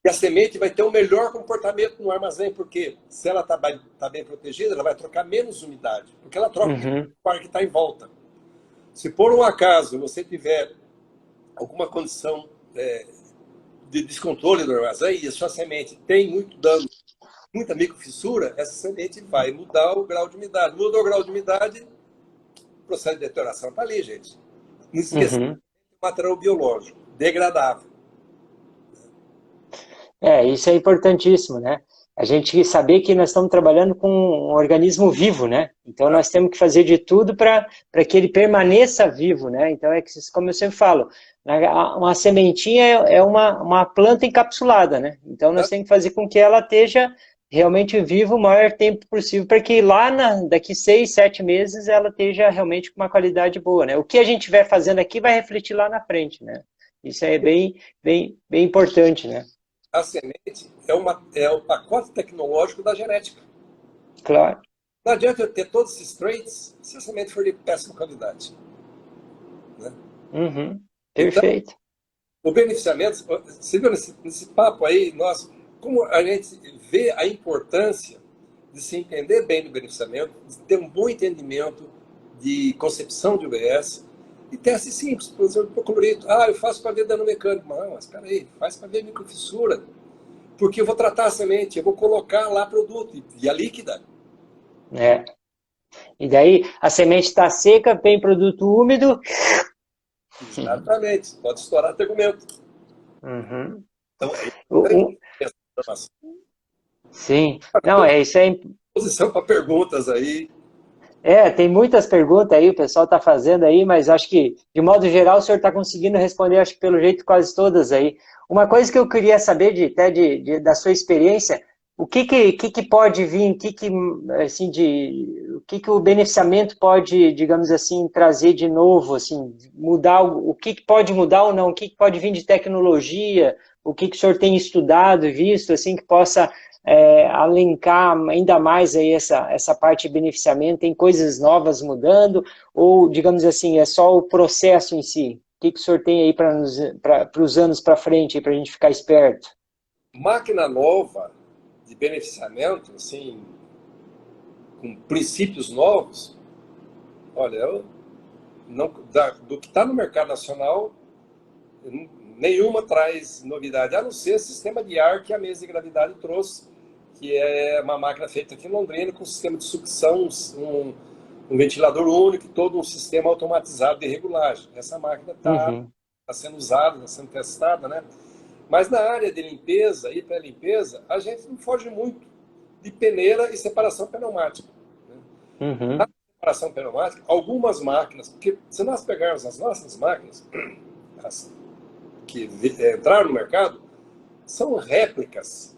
[SPEAKER 2] E a semente vai ter um melhor comportamento no armazém, porque se ela está bem protegida, ela vai trocar menos umidade, porque ela troca o ar que está em volta. Se por um acaso você tiver alguma condição de descontrole do armazém e a sua semente tem muito dano, muita microfissura, essa semente vai mudar o grau de umidade. Mudou o grau de umidade, o processo de deterioração está ali, gente. Não esqueça, material biológico, degradável.
[SPEAKER 1] Isso é importantíssimo, né? A gente saber que nós estamos trabalhando com um organismo vivo, né? Então nós temos que fazer de tudo para que ele permaneça vivo, né? Então como eu sempre falo, uma sementinha é uma planta encapsulada, né? Então nós temos que fazer com que ela esteja realmente viva o maior tempo possível, para que lá daqui 6, 7 meses ela esteja realmente com uma qualidade boa, né? O que a gente estiver fazendo aqui vai refletir lá na frente, né? Isso é bem importante, né?
[SPEAKER 2] A semente é o pacote tecnológico da genética.
[SPEAKER 1] Claro.
[SPEAKER 2] Não adianta eu ter todos esses traits se a semente for de péssima qualidade. Né?
[SPEAKER 1] Perfeito.
[SPEAKER 2] Então, o beneficiamento, você viu nesse papo aí, como a gente vê a importância de se entender bem do beneficiamento, de ter um bom entendimento de concepção de UBS, e teste simples, por exemplo, hipoclorito. Eu faço para ver dano mecânico. Não, mas espera aí, faz para ver microfissura. Porque eu vou tratar a semente, eu vou colocar lá produto, e a líquida.
[SPEAKER 1] E daí a semente está seca, vem produto úmido,
[SPEAKER 2] Exatamente, pode estourar tegumento.
[SPEAKER 1] Uhum.
[SPEAKER 2] Então, é
[SPEAKER 1] O-
[SPEAKER 2] importante
[SPEAKER 1] o-
[SPEAKER 2] essa informação.
[SPEAKER 1] sim, não, isso é.
[SPEAKER 2] Posição para perguntas aí.
[SPEAKER 1] Tem muitas perguntas aí, o pessoal está fazendo aí, mas acho que, de modo geral, o senhor está conseguindo responder, acho que pelo jeito, quase todas aí. Uma coisa que eu queria saber, da sua experiência, o que pode vir, assim, o que o beneficiamento pode, digamos assim, trazer de novo, assim, mudar, o que pode mudar ou não, o que pode vir de tecnologia, o que o senhor tem estudado e visto, assim, que possa alencar ainda mais aí essa parte de beneficiamento, tem coisas novas mudando, ou, digamos assim, é só o processo em si? O que o senhor tem aí para os anos para frente, para a gente ficar esperto?
[SPEAKER 2] Máquina nova de beneficiamento, assim, com princípios novos, olha, eu não, do que está no mercado nacional, nenhuma traz novidade, a não ser o sistema de ar que a mesa de gravidade trouxe, que é uma máquina feita aqui em Londrina com sistema de sucção, um ventilador único e todo um sistema automatizado de regulagem. Essa máquina está
[SPEAKER 1] Uhum,
[SPEAKER 2] sendo usada, está sendo testada, né? Mas na área de limpeza e pré-limpeza, a gente não foge muito de peneira e separação pneumática. Na
[SPEAKER 1] uhum,
[SPEAKER 2] separação pneumática, algumas máquinas, porque se nós pegarmos as nossas máquinas, as que entraram no mercado, são réplicas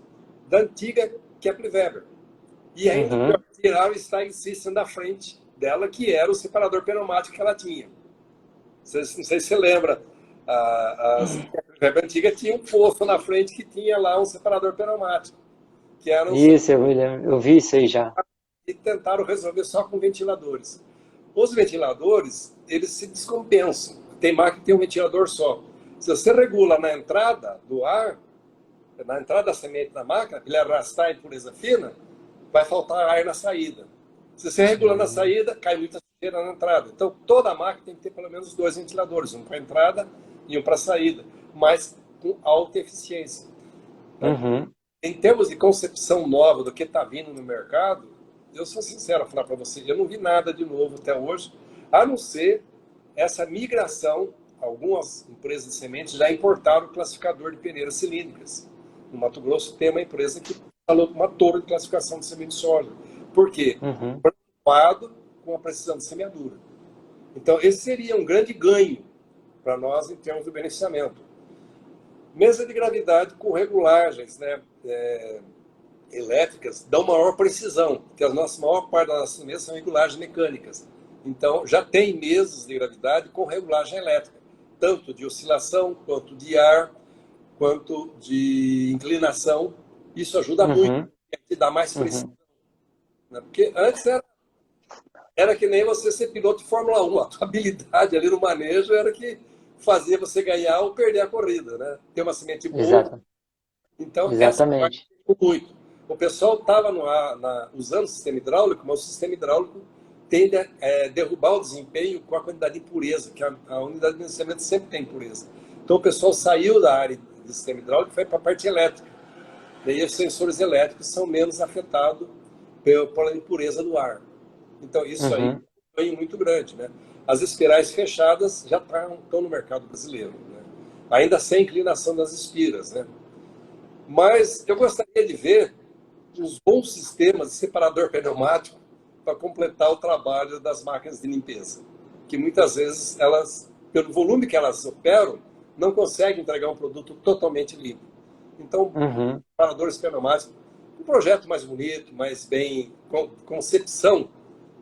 [SPEAKER 2] da antiga Kepler Weber. E ainda
[SPEAKER 1] uhum.
[SPEAKER 2] tiraram o Style System da frente dela, que era o separador pneumático que ela tinha. Não sei se você lembra, as Weber antigas tinha um posto na frente que tinha lá um separador pneumático, que era um
[SPEAKER 1] Isso, eu vi isso aí já.
[SPEAKER 2] e tentaram resolver só com ventiladores. Os ventiladores, eles se descompensam. Tem máquina que tem um ventilador só. Se você regula na entrada do ar, na entrada da semente da máquina, ele arrastar a impureza fina, vai faltar ar na saída. Se você regula na
[SPEAKER 1] Uhum,
[SPEAKER 2] saída, cai muita sujeira na entrada. Então, toda máquina tem que ter pelo menos dois ventiladores, um para a entrada e um para a saída, mas com alta eficiência. Né?
[SPEAKER 1] uhum,
[SPEAKER 2] Em termos de concepção nova do que está vindo no mercado, eu sou sincero a falar para você, eu não vi nada de novo até hoje, a não ser essa migração. Algumas empresas de sementes já importaram o classificador de peneiras cilíndricas. No Mato Grosso tem uma empresa que falou uma torre de classificação de semente de soja. Por quê?
[SPEAKER 1] uhum.
[SPEAKER 2] Preocupado com a precisão de semeadura. Então, esse seria um grande ganho para nós em termos de beneficiamento. Mesa de gravidade com regulagens, né, elétricas dão maior precisão, porque a maior parte das nossas mesas são regulagens mecânicas. Então, já tem mesas de gravidade com regulagem elétrica, tanto de oscilação, quanto de ar, quanto de inclinação. Isso ajuda muito,
[SPEAKER 1] Uhum,
[SPEAKER 2] te dá mais precisão.
[SPEAKER 1] uhum.
[SPEAKER 2] Né? Porque antes era que nem você ser piloto de Fórmula 1. A tua habilidade ali no manejo era que fazia você ganhar ou perder a corrida. Né? Ter uma semente boa.
[SPEAKER 1] Exato,
[SPEAKER 2] Então, essa parte
[SPEAKER 1] exatamente.
[SPEAKER 2] muito. O pessoal estava usando o sistema hidráulico, mas o sistema hidráulico tende a derrubar o desempenho com a quantidade de impureza, que a unidade de beneficiamento sempre tem impureza. Então, o pessoal saiu da área do sistema hidráulico e foi para a parte elétrica. Daí, os sensores elétricos são menos afetados pela impureza do ar. Então, isso aí
[SPEAKER 1] Uhum,
[SPEAKER 2] é um ganho muito grande. Né? As espirais fechadas já estão no mercado brasileiro, né? Ainda sem inclinação das espiras. Né? Mas eu gostaria de ver uns bons sistemas de separador pneumático para completar o trabalho das máquinas de limpeza, que muitas vezes elas, pelo volume que elas operam, não conseguem entregar um produto totalmente limpo. Então,
[SPEAKER 1] uhum.
[SPEAKER 2] separadores pneumáticos, um projeto mais bonito, mais bem, com concepção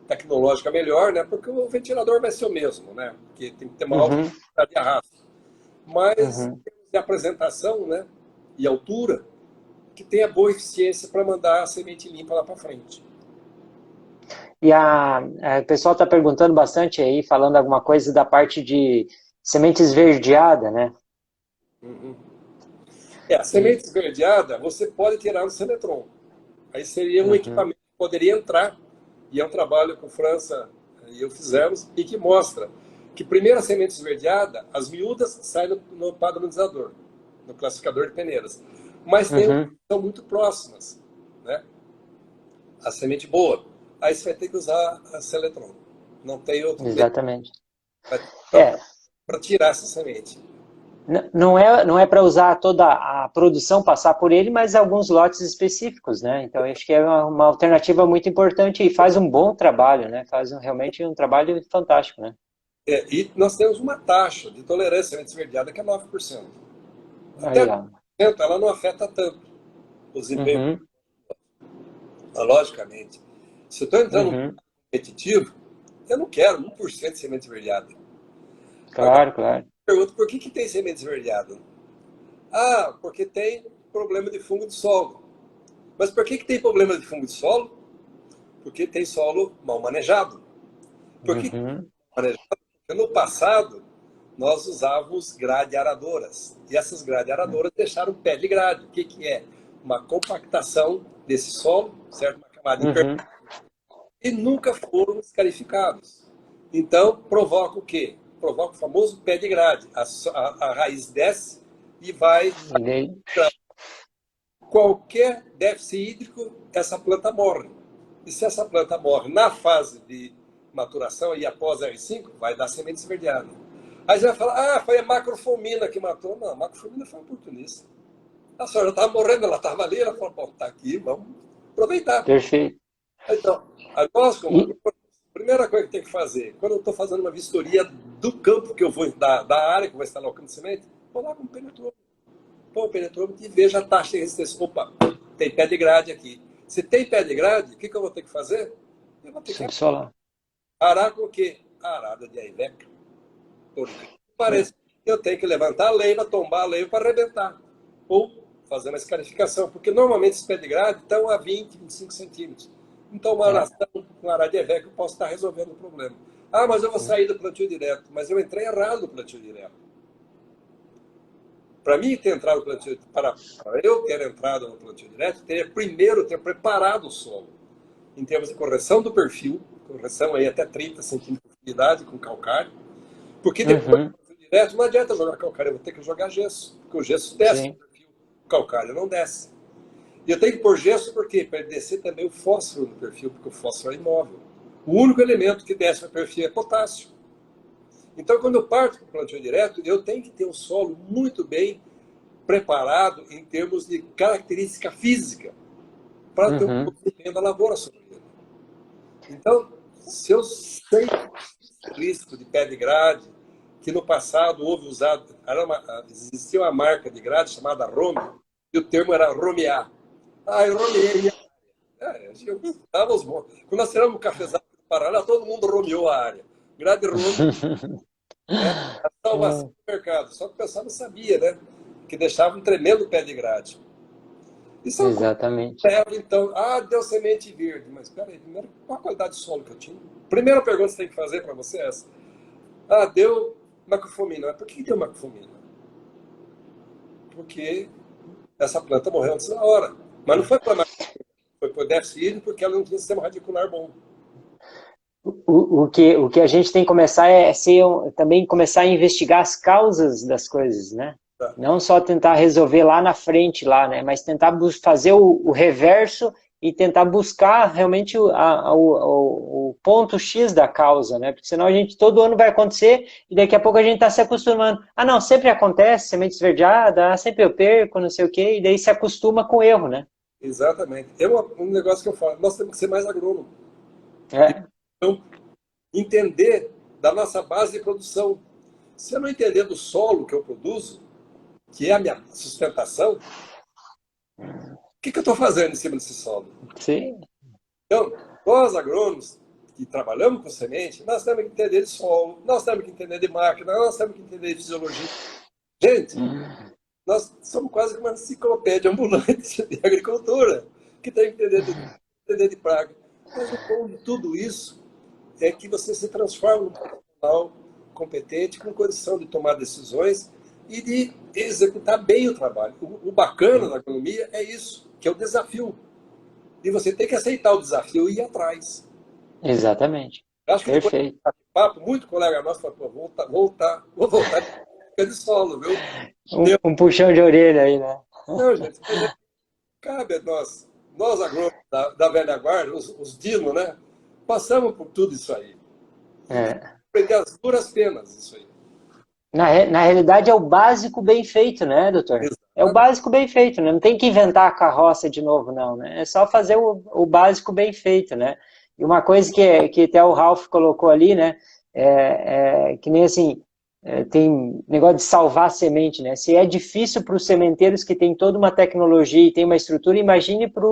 [SPEAKER 2] tecnológica melhor, né? Porque o ventilador vai ser o mesmo, né? Porque tem que ter uma alta
[SPEAKER 1] Uhum,
[SPEAKER 2] capacidade de arrasto. Mas, em
[SPEAKER 1] uhum.
[SPEAKER 2] termos de apresentação, né? E altura, que tenha boa eficiência para mandar a semente limpa lá para frente.
[SPEAKER 1] E o pessoal está perguntando bastante aí, falando alguma coisa da parte de semente esverdeada, né?
[SPEAKER 2] Uhum. A
[SPEAKER 1] E,
[SPEAKER 2] semente esverdeada, você pode tirar no Senetron. Aí seria um
[SPEAKER 1] uhum,
[SPEAKER 2] equipamento que poderia entrar, e é um trabalho que o França e eu fizemos, e que mostra que primeiro a semente esverdeada, as miúdas saem no padronizador, no classificador de peneiras. Mas tem umas
[SPEAKER 1] uhum,
[SPEAKER 2] que são muito próximas, né? A semente boa. Aí você vai ter que usar a Seletron. Não tem outro meio.
[SPEAKER 1] exatamente.
[SPEAKER 2] Vai ter que
[SPEAKER 1] É,
[SPEAKER 2] usar. para tirar essa semente.
[SPEAKER 1] Não é para usar toda a produção, passar por ele, mas alguns lotes específicos, né? Então, acho que é uma alternativa muito importante e faz um bom trabalho, né? Realmente um trabalho fantástico, né?
[SPEAKER 2] E nós temos uma taxa de tolerância à semente esverdeada que é 9%. Até
[SPEAKER 1] Aí, ó.
[SPEAKER 2] 9% ela não afeta tanto o desempenho.
[SPEAKER 1] Uhum,
[SPEAKER 2] Logicamente, se eu estou entrando no
[SPEAKER 1] uhum.
[SPEAKER 2] competitivo, eu não quero 1% de semente esverdeada. Agora,
[SPEAKER 1] Claro, claro.
[SPEAKER 2] eu pergunto, por que tem semente esverdeada? Ah, porque tem problema de fungo de solo. Mas por que tem problema de fungo de solo? Porque tem solo mal manejado. Por que
[SPEAKER 1] Uhum.
[SPEAKER 2] manejado? Porque no passado nós usávamos grade aradoras. E essas grade aradoras deixaram pé de grade. O que é? Uma compactação desse solo, certo? Uma camada
[SPEAKER 1] Uhum.
[SPEAKER 2] e nunca foram escarificados. Então, provoca o quê? Provoca o famoso pé de grade. A raiz desce e vai.
[SPEAKER 1] E daí?
[SPEAKER 2] Qualquer déficit hídrico, essa planta morre. E se essa planta morre na fase de maturação e após R5, vai dar semente esverdeada. Aí você vai falar, foi a macrofomina que matou. Não, a macrofomina foi oportunista. A senhora estava morrendo, ela estava ali, ela falou, bom, está aqui, vamos aproveitar.
[SPEAKER 1] Perfeito.
[SPEAKER 2] Então, nós, como
[SPEAKER 1] E,
[SPEAKER 2] agrônomos, a primeira coisa que tem que fazer, quando eu estou fazendo uma vistoria do campo que eu vou, da área que eu vou instalar o campo de semente, vou lá com o penetrômetro. Põe o penetrômetro e veja a taxa de resistência. Opa, tem pé de grade aqui. Se tem pé de grade, o que eu vou ter que fazer? Eu vou ter que
[SPEAKER 1] subsolar.
[SPEAKER 2] arar com o quê? Arada de Aiveca. Por incrível que
[SPEAKER 1] É.
[SPEAKER 2] pareça, eu tenho que levantar a leiva, tombar a leiva para arrebentar. Ou fazer uma escarificação, porque normalmente esses pés de grade estão a 20, 25 centímetros. Então, uma
[SPEAKER 1] É.
[SPEAKER 2] oração com arada de Aiveca, eu posso estar resolvendo o problema. Ah, mas eu vou sair do plantio direto. Mas eu entrei errado no plantio direto. Para mim ter entrado no plantio, para eu ter entrado no plantio direto, teria primeiro ter preparado o solo, em termos de correção do perfil, correção aí até 30 centímetros de profundidade com calcário, porque depois do
[SPEAKER 1] Uhum.
[SPEAKER 2] plantio direto não adianta jogar calcário, eu vou ter que jogar gesso, porque o gesso desce no
[SPEAKER 1] Sim.
[SPEAKER 2] perfil, o calcário não desce. E eu tenho que pôr gesso por quê? Para descer também o fósforo no perfil, porque o fósforo é imóvel. O único elemento que desce no perfil é potássio. Então, quando eu parto para o plantio direto, eu tenho que ter um solo muito bem preparado em termos de característica física para ter um bom
[SPEAKER 1] Uhum.
[SPEAKER 2] desempenho da lavoura sobre ele. Então, se eu sei o risco de pé de grade, que no passado houve usado, existia uma marca de grade chamada Rome, e o termo era romear. Ah, eu romeei minha área. Quando nós tiramos o cafezal do Paraná, todo mundo romeou a área. Grade Rome a salvação do mercado. Só que o pessoal não sabia, né? Que deixava um tremendo pé de grade. Isso é uma coisa
[SPEAKER 1] Exatamente.
[SPEAKER 2] que leva, então, deu semente verde. Mas, peraí, primeiro, qual a qualidade de solo que eu tinha? Primeira pergunta que você tem que fazer para você é essa. Deu macrofomina. Mas por que deu macrofomina? Porque essa planta morreu antes da hora. Mas não foi por macrofomina, foi por déficit hídrico, porque ela não tinha sistema radicular bom.
[SPEAKER 1] O que a gente tem que começar também começar a investigar as causas das coisas, né?
[SPEAKER 2] Tá?
[SPEAKER 1] Não só tentar resolver lá na frente, lá, né? Mas tentar fazer o reverso e tentar buscar realmente o ponto X da causa, né? Porque senão a gente todo ano vai acontecer e daqui a pouco a gente está se acostumando. Ah, não, sempre acontece, semente esverdeada, sempre eu perco, não sei o quê, e daí se acostuma com o erro, né?
[SPEAKER 2] Exatamente. É um negócio que eu falo. Nós temos que ser mais agrônomo.
[SPEAKER 1] É,
[SPEAKER 2] Então, entender da nossa base de produção. Se eu não entender do solo que eu produzo, que é a minha sustentação, o que eu estou fazendo em cima desse solo?
[SPEAKER 1] sim.
[SPEAKER 2] Então, nós agrônomos que trabalhamos com semente, nós temos que entender de solo, nós temos que entender de máquina, nós temos que entender de fisiologia. Gente, nós somos quase uma enciclopédia ambulante de agricultura, que tem que entender de praga. Mas o bom de tudo isso é que você se transforma num profissional competente, com condição de tomar decisões e de executar bem o trabalho. O bacana da agronomia é isso, que é o desafio. E você tem que aceitar o desafio e ir atrás.
[SPEAKER 1] Exatamente.
[SPEAKER 2] Acho que depois
[SPEAKER 1] Perfeito.
[SPEAKER 2] de papo, muito colega nosso falou, pô, vou voltar de solo, viu?
[SPEAKER 1] Um puxão de orelha aí, né?
[SPEAKER 2] Não, gente, mas cabe a nós agrônomos da velha guarda, os Dino, né? Passamos por tudo isso aí. E tem que
[SPEAKER 1] É,
[SPEAKER 2] aprender as duras penas isso aí.
[SPEAKER 1] Na realidade é o básico bem feito, né, doutor? É o
[SPEAKER 2] Exatamente.
[SPEAKER 1] básico bem feito, né? Não tem que inventar a carroça de novo, não, né? É só fazer o básico bem feito, né? E uma coisa que até o Ralph colocou ali, né? Que nem assim, tem negócio de salvar a semente, né? Se é difícil para os sementeiros que tem toda uma tecnologia e tem uma estrutura, imagine para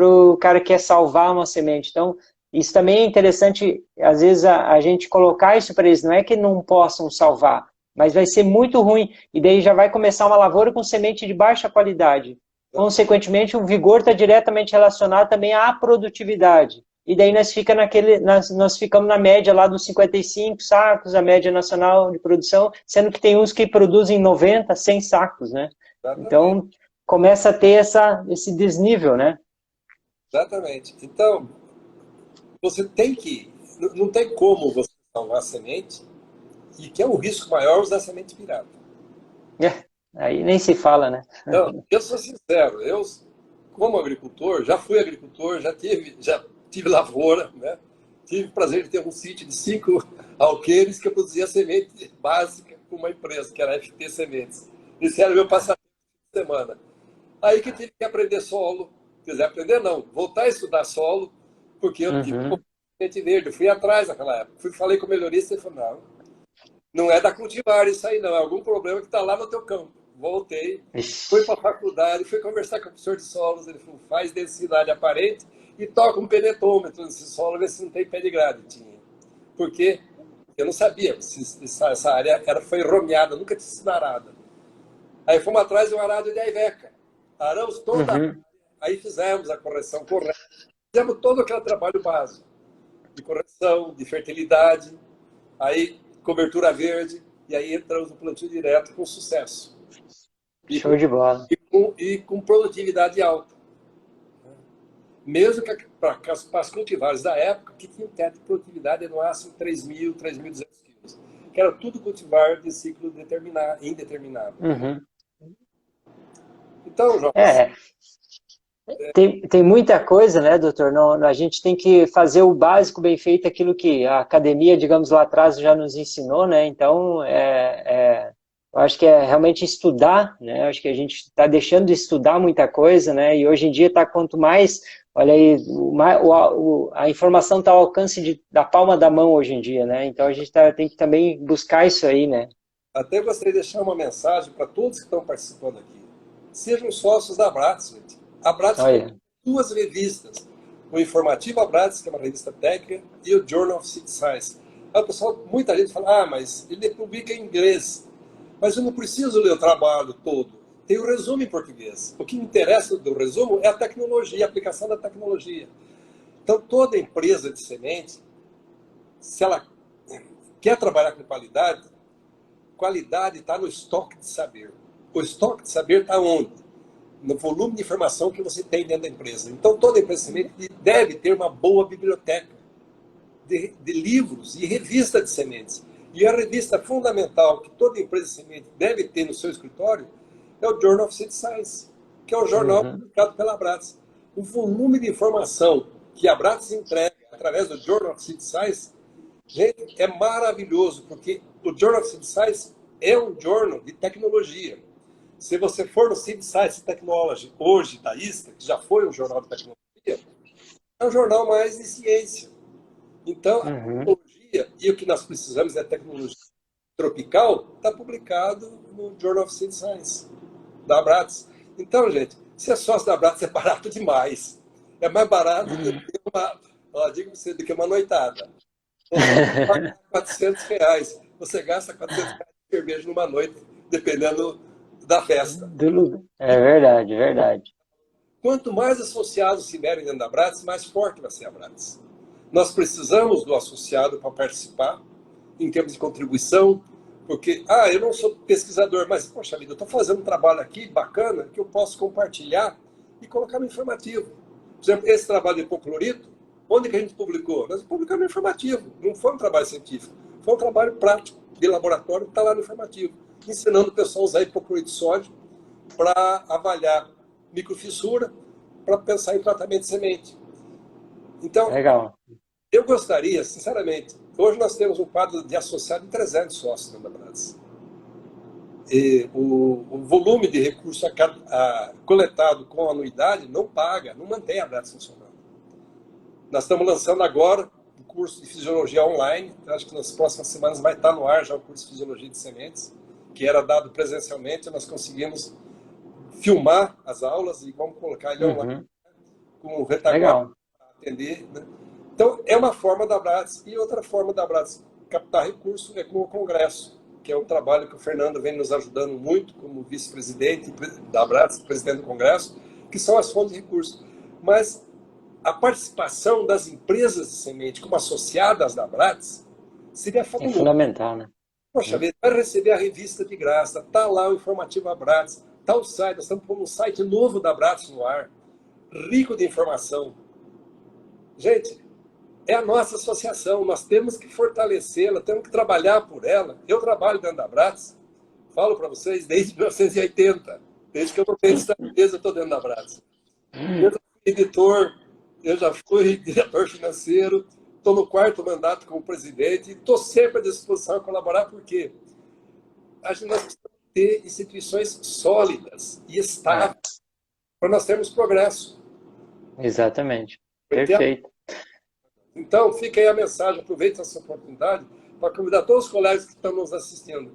[SPEAKER 1] o cara que quer salvar uma semente. Então, isso também é interessante, às vezes, a gente colocar isso para eles. Não é que não possam salvar, mas vai ser muito ruim. E daí já vai começar uma lavoura com semente de baixa qualidade. Consequentemente, o vigor está diretamente relacionado também à produtividade. E daí nós ficamos na média lá dos 55 sacos, a média nacional de produção, sendo que tem uns que produzem 90, 100 sacos, né?
[SPEAKER 2] Exatamente.
[SPEAKER 1] Então, começa a ter esse desnível, né?
[SPEAKER 2] Exatamente. Então, você tem que. Não tem como você salvar a semente, e que é um risco maior usar semente pirata.
[SPEAKER 1] É, aí nem se fala, né?
[SPEAKER 2] Não, eu sou sincero, eu, como agricultor, já fui agricultor, já tive lavoura, né? Tive o prazer de ter um sítio de 5 alqueires que eu produzia semente básica com uma empresa, que era a FT Sementes. Esse era o meu passatempo de semana. Aí que eu tive que aprender solo, quer dizer, aprender não, voltar a estudar solo, porque eu tive
[SPEAKER 1] Uhum.
[SPEAKER 2] semente verde. Eu fui atrás naquela época. Falei com o melhorista e ele falou, não é da cultivar isso aí não, é algum problema que está lá no teu campo. Voltei, fui para
[SPEAKER 1] Ixi.
[SPEAKER 2] a faculdade, fui conversar com o professor de solos, ele falou, faz densidade aparente e toca um penetômetro nesse solo, ver se não tem pé de grade. Tinha. Porque eu não sabia se essa área foi romeada, nunca tinha sido arada. Aí fomos atrás de um arado de aiveca. Aramos toda a área,
[SPEAKER 1] Uhum.
[SPEAKER 2] aí fizemos a correção correta. Fizemos todo aquele trabalho básico de correção, de fertilidade, aí cobertura verde, e aí entramos no plantio direto com sucesso. E
[SPEAKER 1] Show
[SPEAKER 2] com,
[SPEAKER 1] de bola.
[SPEAKER 2] e com produtividade alta. Mesmo que para as cultivares da época, que tinha um teto de produtividade no máximo 3.000, 3.200 quilos. Que era tudo cultivar de ciclo indeterminado.
[SPEAKER 1] Uhum.
[SPEAKER 2] Então, Jonas,
[SPEAKER 1] É, tem muita coisa, né, doutor? Não, a gente tem que fazer o básico bem feito, aquilo que a academia, digamos, lá atrás já nos ensinou, né? Então, eu acho que é realmente estudar, né? Eu acho que a gente está deixando de estudar muita coisa, né? E hoje em dia está quanto mais, olha aí, a informação está ao alcance da palma da mão hoje em dia, né? Então a gente tem que também buscar isso aí, né?
[SPEAKER 2] até gostaria de deixar uma mensagem para todos que estão participando aqui. Sejam sócios da Abrats, gente. A Abrats
[SPEAKER 1] Olha.
[SPEAKER 2] publica 2 revistas. O Informativo Abrats, que é uma revista técnica, e o Journal of Seed Science. Aí o pessoal, muita gente fala, mas ele publica em inglês. Mas eu não preciso ler o trabalho todo. Tem o resumo em português. O que me interessa do resumo é a tecnologia, a aplicação da tecnologia. Então, toda empresa de semente, se ela quer trabalhar com qualidade está no estoque de saber. O estoque de saber está onde? No volume de informação que você tem dentro da empresa. Então, toda empresa de semente deve ter uma boa biblioteca de livros e revista de sementes. E a revista fundamental que toda empresa de semente deve ter no seu escritório é o Journal of Seed Science, que é o jornal
[SPEAKER 1] Uhum.
[SPEAKER 2] publicado pela Abrats. O volume de informação que a Abrats entrega através do Journal of Seed Science, gente, é maravilhoso, porque o Journal of Seed Science é um jornal de tecnologia. Se você for no Seed Science Technology, hoje da ISTA, que já foi um jornal de tecnologia, é um jornal mais de ciência. Então, a
[SPEAKER 1] Uhum.
[SPEAKER 2] tecnologia, e o que nós precisamos é tecnologia tropical, está publicado no Journal of Seed Science, da Abrats. Então, gente, ser sócio da Abrats é barato demais. É mais barato do que digo você, do que uma noitada. Você paga R$ 400, você gasta R$ 400 de cerveja numa noite, dependendo da festa.
[SPEAKER 1] É verdade, é verdade.
[SPEAKER 2] Quanto mais associados estiverem dentro da Abrats, mais forte vai ser a Abrats. Nós precisamos do associado para participar, em termos de contribuição, porque, eu não sou pesquisador, mas, poxa vida, eu estou fazendo um trabalho aqui bacana que eu posso compartilhar e colocar no informativo. Por exemplo, esse trabalho de hipoclorito, onde que a gente publicou? Nós publicamos no informativo, não foi um trabalho científico, foi um trabalho prático, de laboratório, que está lá no informativo, ensinando o pessoal a usar hipoclorito de sódio para avaliar microfissura, para pensar em tratamento de semente. Então,
[SPEAKER 1] Legal.
[SPEAKER 2] eu gostaria, sinceramente, hoje nós temos um quadro de associado de 300 sócios na Brás. o volume de recurso coletado com anuidade não paga, não mantém a Abrats funcionando. Nós estamos lançando agora o curso de Fisiologia online, acho que nas próximas semanas vai estar no ar já o curso de Fisiologia de Sementes, que era dado presencialmente, nós conseguimos filmar as aulas e vamos colocar ele online com retaguarda para atender. Né? Então, é uma forma da Abrats. E outra forma da Abrats captar recurso é com o Congresso, que é um trabalho que o Fernando vem nos ajudando muito, como vice-presidente da Abrats, presidente do Congresso, que são as fontes de recursos. Mas a participação das empresas de semente como associadas da Abrats seria fabuloso.
[SPEAKER 1] É fundamental, né?
[SPEAKER 2] Poxa vida, vai receber a revista de graça, está lá o informativo Abrats, está o site, nós estamos com um site novo da Abrats no ar, rico de informação. Gente, é a nossa associação, nós temos que fortalecê-la, temos que trabalhar por ela. Eu trabalho dentro da Abrats, falo para vocês, desde 1980, desde que eu não tenho essa empresa, eu estou dentro da Abrats. Eu já fui editor, eu já fui diretor financeiro, estou no 4º mandato como presidente e estou sempre à disposição a colaborar, porque acho que nós precisamos ter instituições sólidas e estáveis para nós termos progresso.
[SPEAKER 1] Exatamente. Perfeito.
[SPEAKER 2] Então, fica aí a mensagem, aproveite essa oportunidade para convidar todos os colegas que estão nos assistindo.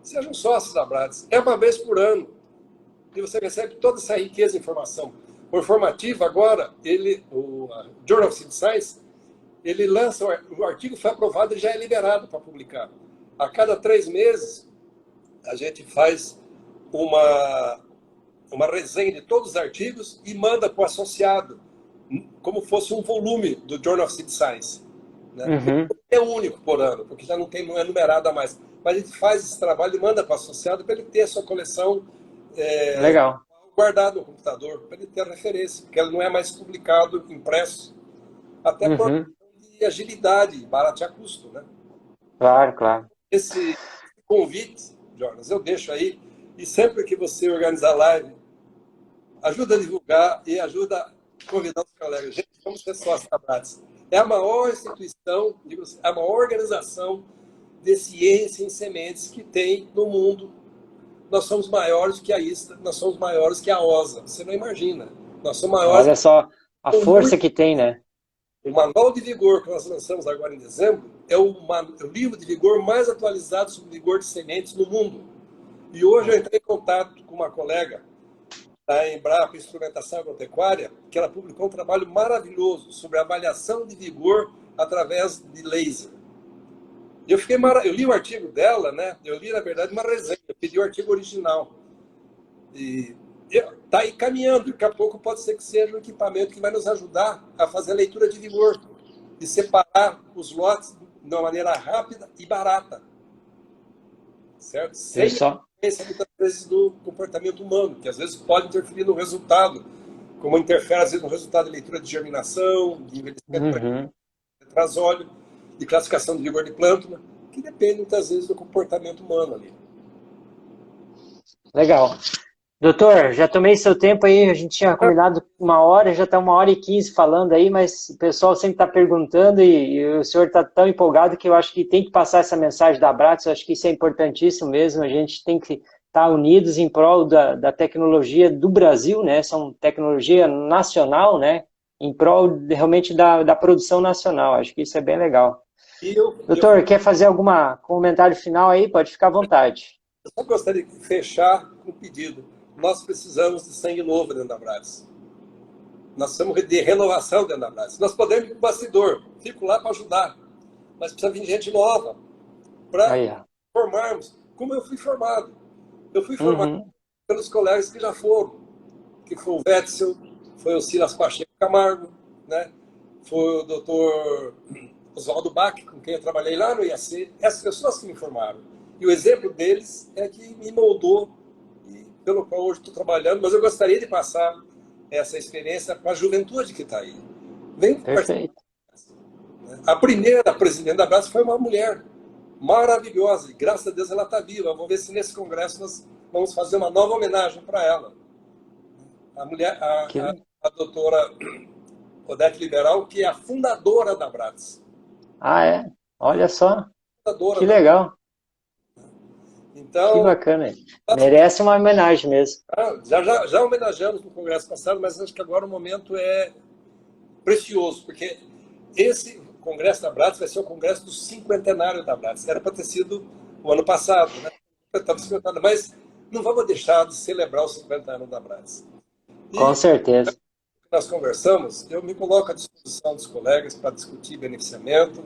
[SPEAKER 2] Sejam sócios da Abrats. É uma vez por ano e você recebe toda essa riqueza de informação. O informativo agora, o Journal of Seed Science, ele lança, o artigo foi aprovado e já é liberado para publicar. A cada 3 meses, a gente faz uma resenha de todos os artigos e manda para o associado, como fosse um volume do Journal of Seed Science. Né? É único por ano, porque já não é numerado a mais. Mas a gente faz esse trabalho e manda para o associado para ele ter a sua coleção
[SPEAKER 1] legal,
[SPEAKER 2] guardada no computador, para ele ter a referência, porque ela não é mais publicado impresso. Até por de agilidade, baratear custo. Né?
[SPEAKER 1] Claro.
[SPEAKER 2] Esse convite, Jonas, eu deixo aí, e sempre que você organizar live, ajuda a divulgar e ajuda a convidar os colegas. Gente, vamos ser sócios da Abrats. É a maior instituição, a maior organização de ciência em sementes que tem no mundo. Nós somos maiores que a ISTA, nós somos maiores que a OSA. Você não imagina. Nós somos maiores.
[SPEAKER 1] Olha só a força que tem, né?
[SPEAKER 2] O Manual de Vigor que nós lançamos agora em dezembro é o livro de vigor mais atualizado sobre vigor de sementes no mundo. E hoje eu entrei em contato com uma colega da Embrapa Instrumentação Agropecuária, que ela publicou um trabalho maravilhoso sobre avaliação de vigor através de laser. Eu li o artigo dela, né? Eu li, na verdade, uma resenha, eu pedi o artigo original. E está aí caminhando, daqui a pouco pode ser que seja um equipamento que vai nos ajudar a fazer a leitura de vigor, de separar os lotes de uma maneira rápida e barata. Certo? Sem influência, muitas vezes, do comportamento humano, que às vezes pode interferir no resultado, como interfere às vezes no resultado de leitura de germinação, de envelhecimento de trazóleo, de classificação de vigor de plântula, que depende muitas vezes do comportamento humano ali.
[SPEAKER 1] Legal. Doutor, já tomei seu tempo aí, a gente tinha combinado 1 hora, já está 1h15 falando aí, mas o pessoal sempre está perguntando e o senhor está tão empolgado que eu acho que tem que passar essa mensagem da Abrats, eu acho que isso é importantíssimo mesmo, a gente tem que estar unidos em prol da tecnologia do Brasil, né, são tecnologia nacional, né, em prol realmente da produção nacional, acho que isso é bem legal. Doutor, quer fazer algum comentário final aí? Pode ficar à vontade.
[SPEAKER 2] Eu só gostaria de fechar com um pedido. Nós precisamos de sangue novo dentro da Abrats. Nós precisamos de renovação dentro da Abrats. Nós podemos ir para o bastidor, fico lá para ajudar, mas precisa vir gente nova para formarmos, como eu fui formado. Eu fui formado pelos colegas que já foram, que foi o Wetzel, foi o Silas Pacheco Camargo, né? Foi o doutor Oswaldo Bach, com quem eu trabalhei lá no IAC. Essas pessoas que me formaram. E o exemplo deles é que me moldou, e pelo qual hoje estou trabalhando, mas eu gostaria de passar essa experiência para a juventude que está aí. Vem
[SPEAKER 1] Perfeito.
[SPEAKER 2] A primeira presidente da Abrats foi uma mulher maravilhosa, e graças a Deus ela está viva. Vamos ver se nesse congresso nós vamos fazer uma nova homenagem para ela. A mulher, a doutora Odete Liberal, que é a fundadora da Abrats.
[SPEAKER 1] Ah, é? Olha só. Que legal. Que
[SPEAKER 2] Então,
[SPEAKER 1] bacana. Merece uma homenagem mesmo.
[SPEAKER 2] já homenageamos no congresso passado, mas acho que agora o momento é precioso, porque esse congresso da Bratz vai ser o congresso do cinquentenário da Bratz. Era para ter sido o ano passado, né? Mas não vamos deixar de celebrar os 50 anos da Bratz.
[SPEAKER 1] Com
[SPEAKER 2] E
[SPEAKER 1] certeza.
[SPEAKER 2] nós conversamos, eu me coloco à disposição dos colegas para discutir beneficiamento.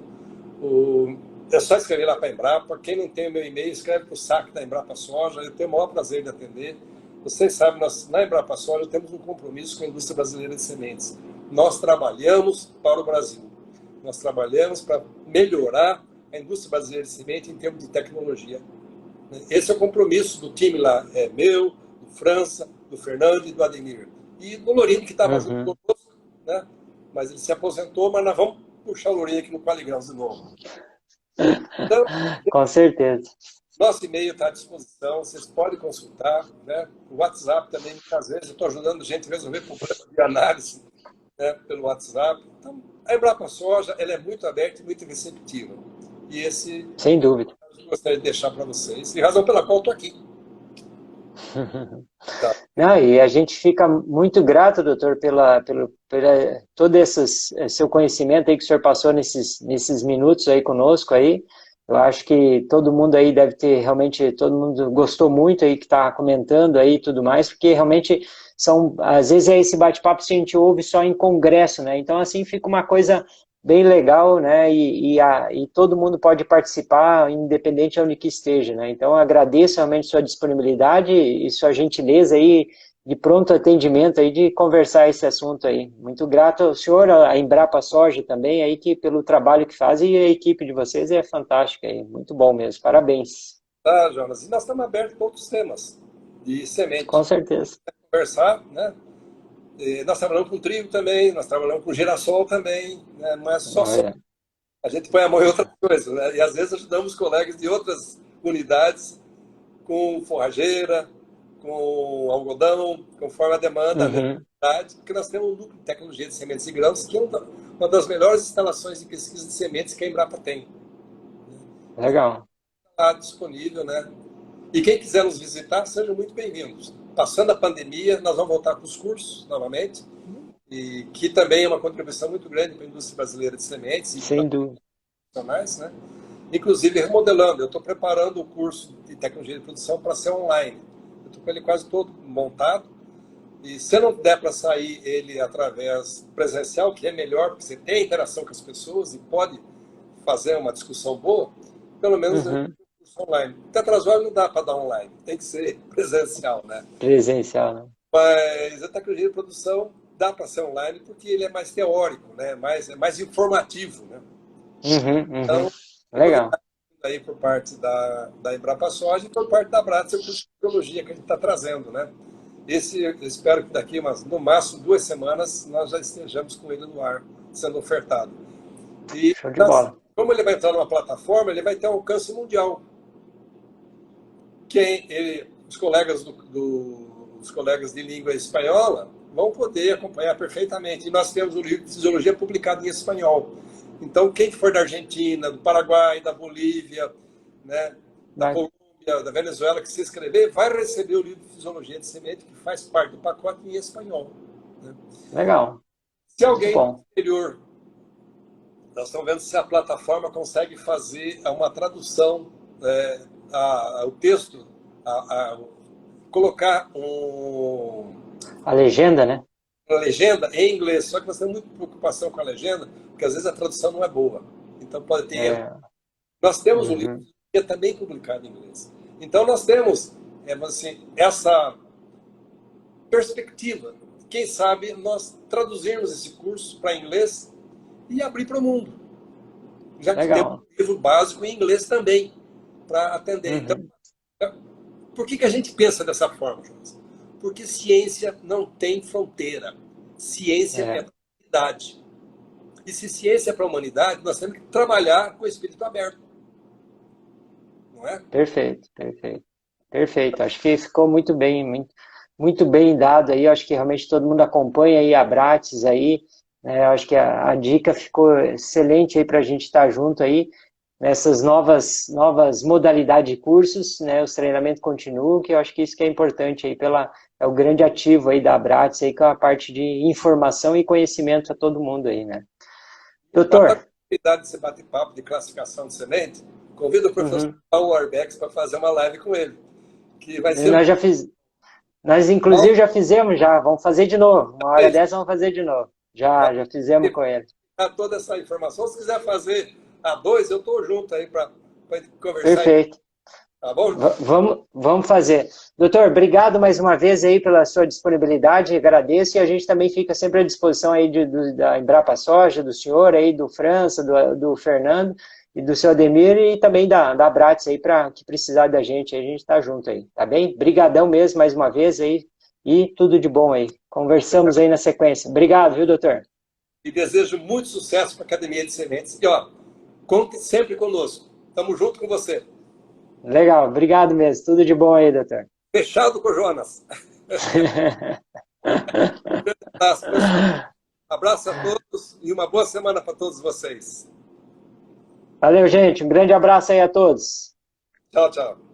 [SPEAKER 2] É só escrever lá para a Embrapa. Quem não tem o meu e-mail, escreve para o saque da Embrapa Soja. Eu tenho o maior prazer de atender. Vocês sabem, nós, na Embrapa Soja, temos um compromisso com a indústria brasileira de sementes. Nós trabalhamos para o Brasil. Nós trabalhamos para melhorar a indústria brasileira de semente em termos de tecnologia. Esse é o compromisso do time lá, é meu, do França, do Fernando e do Ademir. E do Lourinho, que estava junto conosco, né? Mas ele se aposentou, mas nós vamos puxar o Lourinho aqui no Qualigrãos de novo. Então,
[SPEAKER 1] com certeza.
[SPEAKER 2] nosso e-mail está à disposição, vocês podem consultar, né? O WhatsApp também, às vezes, eu estou ajudando gente a resolver problemas de análise, né, pelo WhatsApp. Então, a Embrapa Soja, ela é muito aberta e muito receptiva. E esse,
[SPEAKER 1] sem dúvida,
[SPEAKER 2] eu gostaria de deixar para vocês, e razão pela qual estou aqui.
[SPEAKER 1] Tá. Não, e a gente fica muito grato, doutor, pela todo esse seu conhecimento aí que o senhor passou nesses minutos aí conosco aí. Eu acho que todo mundo aí deve ter, realmente, todo mundo gostou muito aí que está comentando aí e tudo mais, porque realmente às vezes é esse bate-papo que a gente ouve só em congresso, né? Então, assim, fica uma coisa bem legal, né? E todo mundo pode participar, independente de onde que esteja, né? Então, eu agradeço realmente sua disponibilidade e sua gentileza aí de pronto atendimento aí de conversar esse assunto aí. Muito grato ao senhor, a Embrapa Soja também aí que pelo trabalho que faz e a equipe de vocês é fantástica aí, muito bom mesmo. Parabéns.
[SPEAKER 2] Tá, Jonas. E nós estamos abertos para outros temas de semente.
[SPEAKER 1] Com certeza.
[SPEAKER 2] Conversar, né? Nós trabalhamos com trigo também, nós trabalhamos com girassol também, né? Não é só soja. A gente põe a mão em outras coisas, né? E às vezes ajudamos colegas de outras unidades com forrageira, com algodão, conforme a demanda, porque nós temos um núcleo de tecnologia de sementes e grãos, que é uma das melhores instalações de pesquisa de sementes que a Embrapa tem.
[SPEAKER 1] Legal.
[SPEAKER 2] Está disponível, né? E quem quiser nos visitar, sejam muito bem-vindos. Passando a pandemia, nós vamos voltar com os cursos novamente, e que também é uma contribuição muito grande para a indústria brasileira de sementes.
[SPEAKER 1] Sem dúvida.
[SPEAKER 2] Né? Inclusive remodelando. Eu estou preparando o curso de tecnologia de produção para ser online. Eu estou com ele quase todo montado. E se não der para sair ele através presencial, que é melhor, porque você tem interação com as pessoas e pode fazer uma discussão boa, pelo menos online. Tetrazol não dá para dar online, tem que ser presencial, né?
[SPEAKER 1] Presencial, né?
[SPEAKER 2] Mas a tecnologia de produção dá para ser online porque ele é mais teórico, né? É mais informativo, né? Então,
[SPEAKER 1] legal.
[SPEAKER 2] Aí por parte da Embrapa Soja e por parte da Bratz, o curso de biologia que a gente está trazendo, né? Eu espero que daqui, no máximo 2 semanas, nós já estejamos com ele no ar, sendo ofertado. E
[SPEAKER 1] show de bola.
[SPEAKER 2] Como ele vai entrar numa plataforma, ele vai ter um alcance mundial. Os colegas os colegas de língua espanhola vão poder acompanhar perfeitamente. E nós temos o livro de fisiologia publicado em espanhol. Então, quem for da Argentina, do Paraguai, da Bolívia, né, da Colômbia, da Venezuela, que se inscrever, vai receber o livro de fisiologia de semente, que faz parte do pacote em espanhol. Né?
[SPEAKER 1] Legal.
[SPEAKER 2] Se alguém do exterior, nós estamos vendo se a plataforma consegue fazer uma tradução, o texto, colocar
[SPEAKER 1] a legenda, né?
[SPEAKER 2] A legenda em inglês, só que nós temos muita preocupação com a legenda, porque às vezes a tradução não é boa. Então pode ter erro. Nós temos um livro que é também publicado em inglês. Então nós temos essa perspectiva. Quem sabe nós traduzirmos esse curso para inglês e abrir para o mundo. Já que temos um livro básico em inglês também, para atender. Então, por que a gente pensa dessa forma, Jonas? Porque ciência não tem fronteira. Ciência é para a humanidade. E se ciência é para a humanidade, nós temos que trabalhar com o espírito aberto. Não é?
[SPEAKER 1] Perfeito. Acho que ficou muito bem, muito bem dado aí. Acho que realmente todo mundo acompanha aí a Bratz aí. Acho que a dica ficou excelente aí para a gente estar junto aí. nessas novas modalidades de cursos, né? Os treinamentos continuam, que eu acho que isso que é importante aí é o grande ativo aí da Abrates aí, com a parte de informação e conhecimento a todo mundo aí, né?
[SPEAKER 2] Para a
[SPEAKER 1] Doutor.
[SPEAKER 2] atividade desse bate-papo de classificação de semente, convido o professor Paulo Arbex para fazer uma live com ele, que vai ser
[SPEAKER 1] Nós inclusive já fizemos já, vamos fazer de novo. Uma hora dessa vamos fazer de novo. Já fizemos com ele.
[SPEAKER 2] toda essa informação. Se quiser fazer a dois, eu estou junto aí para conversar.
[SPEAKER 1] Perfeito.
[SPEAKER 2] Tá bom?
[SPEAKER 1] Vamos fazer. Doutor, obrigado mais uma vez aí pela sua disponibilidade, agradeço, e a gente também fica sempre à disposição aí da Embrapa Soja, do senhor aí, do França, do Fernando e do seu Ademir, e também da Abrates aí, para que precisar da gente, a gente está junto aí, tá bem? Brigadão mesmo mais uma vez aí, e tudo de bom aí. Conversamos aí na sequência. Obrigado, viu, doutor?
[SPEAKER 2] E desejo muito sucesso para a Academia de Sementes. E, ó, conte sempre conosco. Estamos junto com você.
[SPEAKER 1] Legal, obrigado mesmo. Tudo de bom aí, doutor.
[SPEAKER 2] Fechado com o Jonas. Abraço a todos e uma boa semana para todos vocês.
[SPEAKER 1] Valeu, gente. Um grande abraço aí a todos.
[SPEAKER 2] Tchau, tchau.